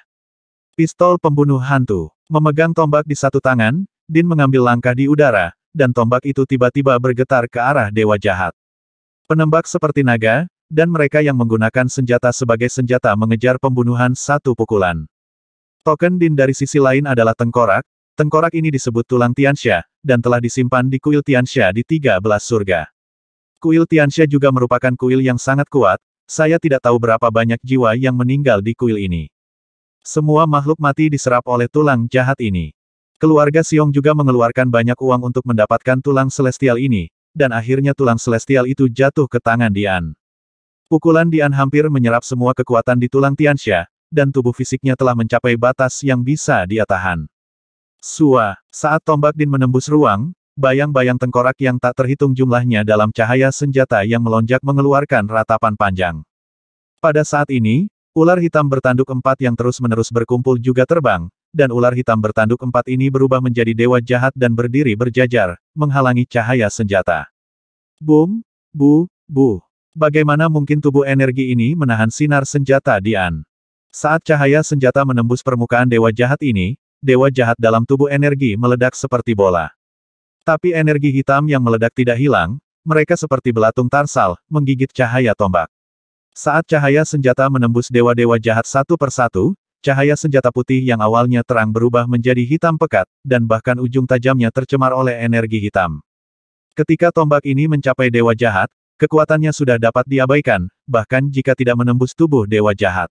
Pistol pembunuh hantu. Memegang tombak di satu tangan, Din mengambil langkah di udara, dan tombak itu tiba-tiba bergetar ke arah Dewa Jahat. Penembak seperti naga, dan mereka yang menggunakan senjata sebagai senjata mengejar pembunuhan satu pukulan. Token Din dari sisi lain adalah tengkorak. Tengkorak ini disebut tulang Tianxia, dan telah disimpan di kuil Tianxia di 13 surga. Kuil Tianxia juga merupakan kuil yang sangat kuat, saya tidak tahu berapa banyak jiwa yang meninggal di kuil ini. Semua makhluk mati diserap oleh tulang jahat ini. Keluarga Xiong juga mengeluarkan banyak uang untuk mendapatkan tulang celestial ini, dan akhirnya tulang celestial itu jatuh ke tangan Dian. Pukulan Dian hampir menyerap semua kekuatan di tulang Tianxia, dan tubuh fisiknya telah mencapai batas yang bisa dia tahan. Saat tombak Din menembus ruang, bayang-bayang tengkorak yang tak terhitung jumlahnya dalam cahaya senjata yang melonjak mengeluarkan ratapan panjang. Pada saat ini, ular hitam bertanduk 4 yang terus-menerus berkumpul juga terbang, dan ular hitam bertanduk 4 ini berubah menjadi Dewa Jahat dan berdiri berjajar, menghalangi cahaya senjata. Boom, bu. Bagaimana mungkin tubuh energi ini menahan sinar senjata Dian? Saat cahaya senjata menembus permukaan Dewa Jahat ini, Dewa Jahat dalam tubuh energi meledak seperti bola. Tapi energi hitam yang meledak tidak hilang, mereka seperti belatung tarsal, menggigit cahaya tombak. Saat cahaya senjata menembus dewa-dewa jahat satu persatu, cahaya senjata putih yang awalnya terang berubah menjadi hitam pekat, dan bahkan ujung tajamnya tercemar oleh energi hitam. Ketika tombak ini mencapai dewa jahat, kekuatannya sudah dapat diabaikan, bahkan jika tidak menembus tubuh dewa jahat.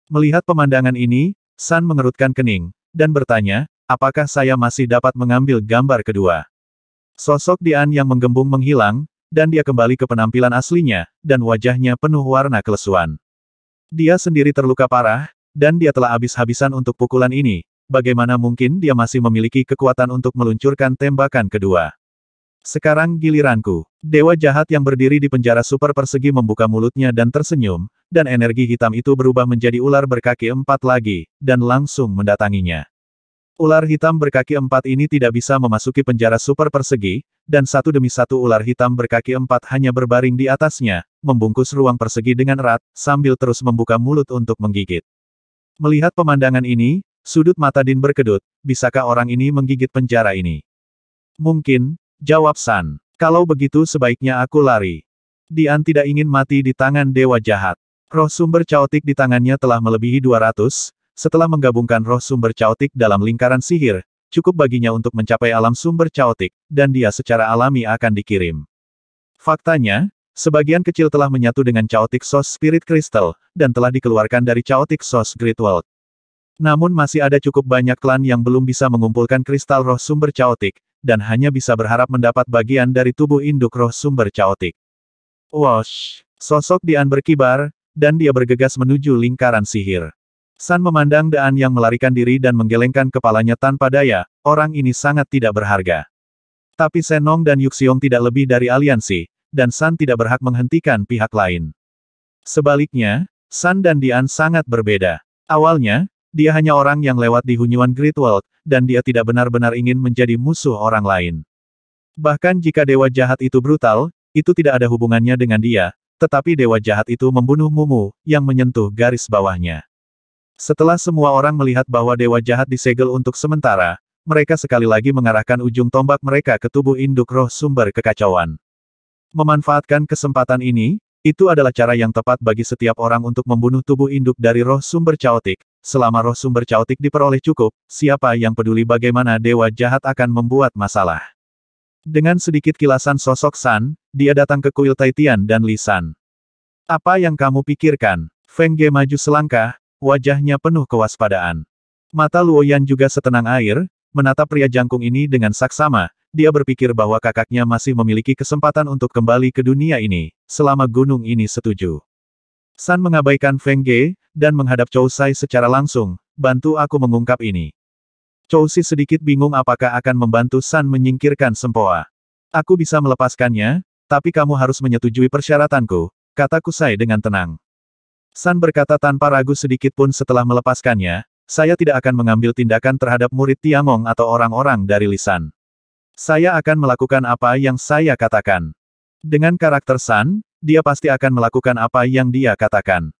Melihat pemandangan ini, San mengerutkan kening, dan bertanya, apakah saya masih dapat mengambil gambar kedua? Sosok Dian yang menggembung menghilang, dan dia kembali ke penampilan aslinya, dan wajahnya penuh warna kelesuan. Dia sendiri terluka parah, dan dia telah habis-habisan untuk pukulan ini, bagaimana mungkin dia masih memiliki kekuatan untuk meluncurkan tembakan kedua. Sekarang giliranku. Dewa jahat yang berdiri di penjara super persegi membuka mulutnya dan tersenyum, dan energi hitam itu berubah menjadi ular berkaki 4 lagi, dan langsung mendatanginya. Ular hitam berkaki 4 ini tidak bisa memasuki penjara super persegi, dan satu demi satu ular hitam berkaki 4 hanya berbaring di atasnya, membungkus ruang persegi dengan erat, sambil terus membuka mulut untuk menggigit. Melihat pemandangan ini, sudut mata Din berkedut, bisakah orang ini menggigit penjara ini? Mungkin, jawab San. Kalau begitu sebaiknya aku lari. Dian tidak ingin mati di tangan dewa jahat. Roh sumber caotik di tangannya telah melebihi 200, setelah menggabungkan roh sumber caotik dalam lingkaran sihir, cukup baginya untuk mencapai alam sumber caotik, dan dia secara alami akan dikirim. Faktanya, sebagian kecil telah menyatu dengan Chaotic Source Spirit Crystal, dan telah dikeluarkan dari Chaotic Source Great World. Namun masih ada cukup banyak klan yang belum bisa mengumpulkan kristal roh sumber caotik, dan hanya bisa berharap mendapat bagian dari tubuh induk roh sumber caotik. Wosh! Sosok Dian berkibar, dan dia bergegas menuju lingkaran sihir. San memandang Dian yang melarikan diri dan menggelengkan kepalanya tanpa daya, orang ini sangat tidak berharga. Tapi Senong dan Yuxiong tidak lebih dari aliansi, dan San tidak berhak menghentikan pihak lain. Sebaliknya, San dan Dian sangat berbeda. Awalnya, dia hanya orang yang lewat di Hunyuan Great World, dan dia tidak benar-benar ingin menjadi musuh orang lain. Bahkan jika dewa jahat itu brutal, itu tidak ada hubungannya dengan dia, tetapi dewa jahat itu membunuh Mumu, yang menyentuh garis bawahnya. Setelah semua orang melihat bahwa dewa jahat disegel untuk sementara, mereka sekali lagi mengarahkan ujung tombak mereka ke tubuh induk roh sumber kekacauan. Memanfaatkan kesempatan ini, itu adalah cara yang tepat bagi setiap orang untuk membunuh tubuh induk dari roh sumber caotik. Selama roh sumber caotik diperoleh cukup, siapa yang peduli bagaimana dewa jahat akan membuat masalah. Dengan sedikit kilasan sosok San, dia datang ke kuil Taitian dan Li San. Apa yang kamu pikirkan? Feng Ge maju selangkah, wajahnya penuh kewaspadaan. Mata Luoyan juga setenang air, menatap pria jangkung ini dengan saksama, dia berpikir bahwa kakaknya masih memiliki kesempatan untuk kembali ke dunia ini, selama gunung ini setuju. San mengabaikan Feng Ge, dan menghadap Chou Sai secara langsung, bantu aku mengungkap ini. Chou Si sedikit bingung apakah akan membantu San menyingkirkan sempoa. Aku bisa melepaskannya, tapi kamu harus menyetujui persyaratanku, kata Kusai dengan tenang. San berkata tanpa ragu sedikit pun setelah melepaskannya, saya tidak akan mengambil tindakan terhadap murid Tiangong atau orang-orang dari Lisan. Saya akan melakukan apa yang saya katakan. Dengan karakter San, dia pasti akan melakukan apa yang dia katakan.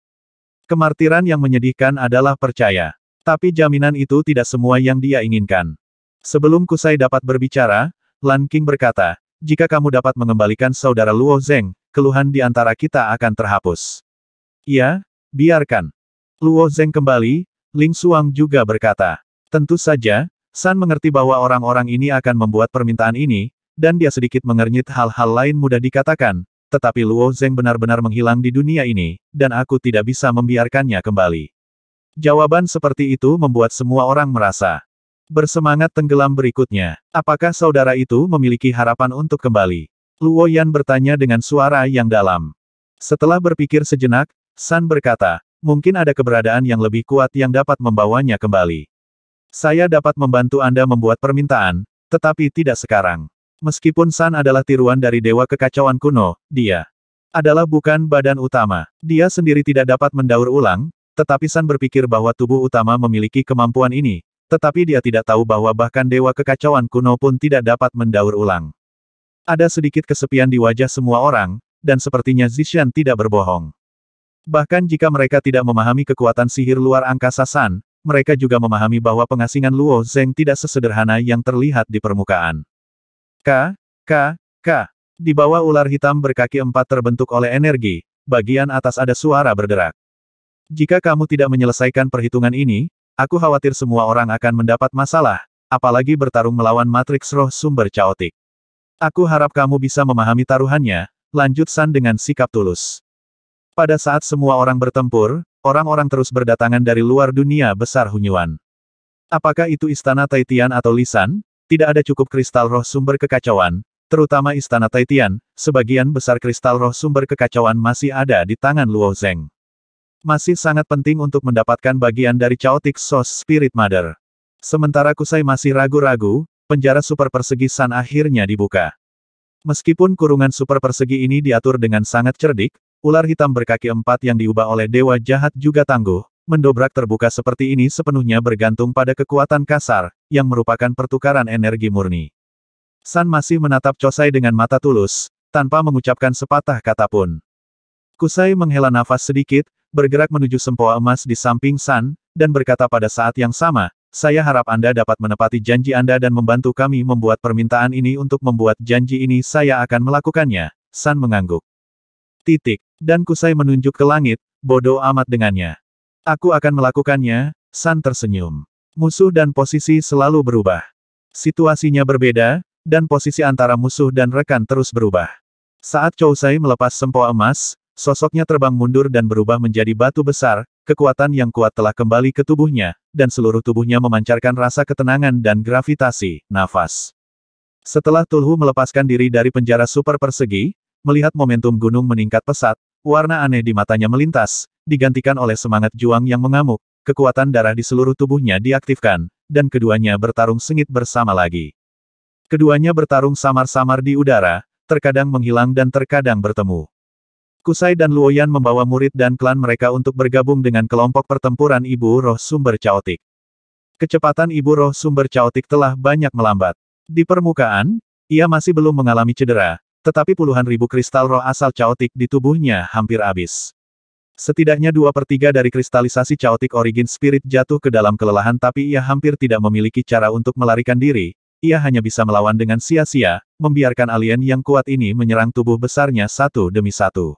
Kemartiran yang menyedihkan adalah percaya. Tapi jaminan itu tidak semua yang dia inginkan. Sebelum Kusai dapat berbicara, Lan King berkata, jika kamu dapat mengembalikan saudara Luo Zeng, keluhan di antara kita akan terhapus. Ya, biarkan. Luo Zeng kembali, Ling Xuang juga berkata. Tentu saja, San mengerti bahwa orang-orang ini akan membuat permintaan ini, dan dia sedikit mengernyit hal-hal lain mudah dikatakan, tetapi Luo Zeng benar-benar menghilang di dunia ini, dan aku tidak bisa membiarkannya kembali. Jawaban seperti itu membuat semua orang merasa bersemangat tenggelam berikutnya. Apakah saudara itu memiliki harapan untuk kembali? Luo Yan bertanya dengan suara yang dalam. Setelah berpikir sejenak, San berkata, mungkin ada keberadaan yang lebih kuat yang dapat membawanya kembali. Saya dapat membantu Anda membuat permintaan, tetapi tidak sekarang. Meskipun San adalah tiruan dari dewa kekacauan kuno, dia adalah bukan badan utama. Dia sendiri tidak dapat mendaur ulang, tetapi San berpikir bahwa tubuh utama memiliki kemampuan ini, tetapi dia tidak tahu bahwa bahkan dewa kekacauan kuno pun tidak dapat mendaur ulang. Ada sedikit kesepian di wajah semua orang, dan sepertinya Zishan tidak berbohong. Bahkan jika mereka tidak memahami kekuatan sihir luar angkasa San, mereka juga memahami bahwa pengasingan Luo Zeng tidak sesederhana yang terlihat di permukaan. Di bawah ular hitam berkaki 4 terbentuk oleh energi, bagian atas ada suara berderak. Jika kamu tidak menyelesaikan perhitungan ini, aku khawatir semua orang akan mendapat masalah, apalagi bertarung melawan matriks roh sumber caotik. Aku harap kamu bisa memahami taruhannya, lanjut San dengan sikap tulus. Pada saat semua orang bertempur, orang-orang terus berdatangan dari luar dunia besar Hunyuan. Apakah itu Istana Taitian atau Lisan? Tidak ada cukup kristal roh sumber kekacauan, terutama Istana Taitian, sebagian besar kristal roh sumber kekacauan masih ada di tangan Luo Zeng. Masih sangat penting untuk mendapatkan bagian dari Chaotic Source Spirit Mother. Sementara Kusai masih ragu-ragu, penjara super persegi San akhirnya dibuka. Meskipun kurungan super persegi ini diatur dengan sangat cerdik, ular hitam berkaki 4 yang diubah oleh dewa jahat juga tangguh, Mendobrak terbuka seperti ini sepenuhnya bergantung pada kekuatan kasar, yang merupakan pertukaran energi murni. San masih menatap Chosai dengan mata tulus, tanpa mengucapkan sepatah kata pun. Kusai menghela nafas sedikit, bergerak menuju sempoa emas di samping San, dan berkata pada saat yang sama, saya harap Anda dapat menepati janji Anda dan membantu kami membuat permintaan ini. Untuk membuat janji ini saya akan melakukannya. San mengangguk. Dan Kusai menunjuk ke langit, bodoh amat dengannya. Aku akan melakukannya, San tersenyum. Musuh dan posisi selalu berubah. Situasinya berbeda, dan posisi antara musuh dan rekan terus berubah. Saat Chousai melepas sempoa emas, sosoknya terbang mundur dan berubah menjadi batu besar, kekuatan yang kuat telah kembali ke tubuhnya, dan seluruh tubuhnya memancarkan rasa ketenangan dan gravitasi, nafas. Setelah Tulhu melepaskan diri dari penjara super persegi, melihat momentum gunung meningkat pesat, warna aneh di matanya melintas, digantikan oleh semangat juang yang mengamuk, kekuatan darah di seluruh tubuhnya diaktifkan, dan keduanya bertarung sengit bersama lagi. Keduanya bertarung samar-samar di udara, terkadang menghilang dan terkadang bertemu. Kusai dan Luoyan membawa murid dan klan mereka untuk bergabung dengan kelompok pertempuran Ibu Roh Sumber Chaotic. Kecepatan Ibu Roh Sumber Chaotic telah banyak melambat. Di permukaan, ia masih belum mengalami cedera, tetapi puluhan ribu kristal roh asal Chaotic di tubuhnya hampir habis. Setidaknya 2/3 dari kristalisasi Chaotic Origin Spirit jatuh ke dalam kelelahan, tapi ia hampir tidak memiliki cara untuk melarikan diri. Ia hanya bisa melawan dengan sia-sia, membiarkan alien yang kuat ini menyerang tubuh besarnya satu demi satu.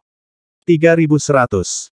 3100.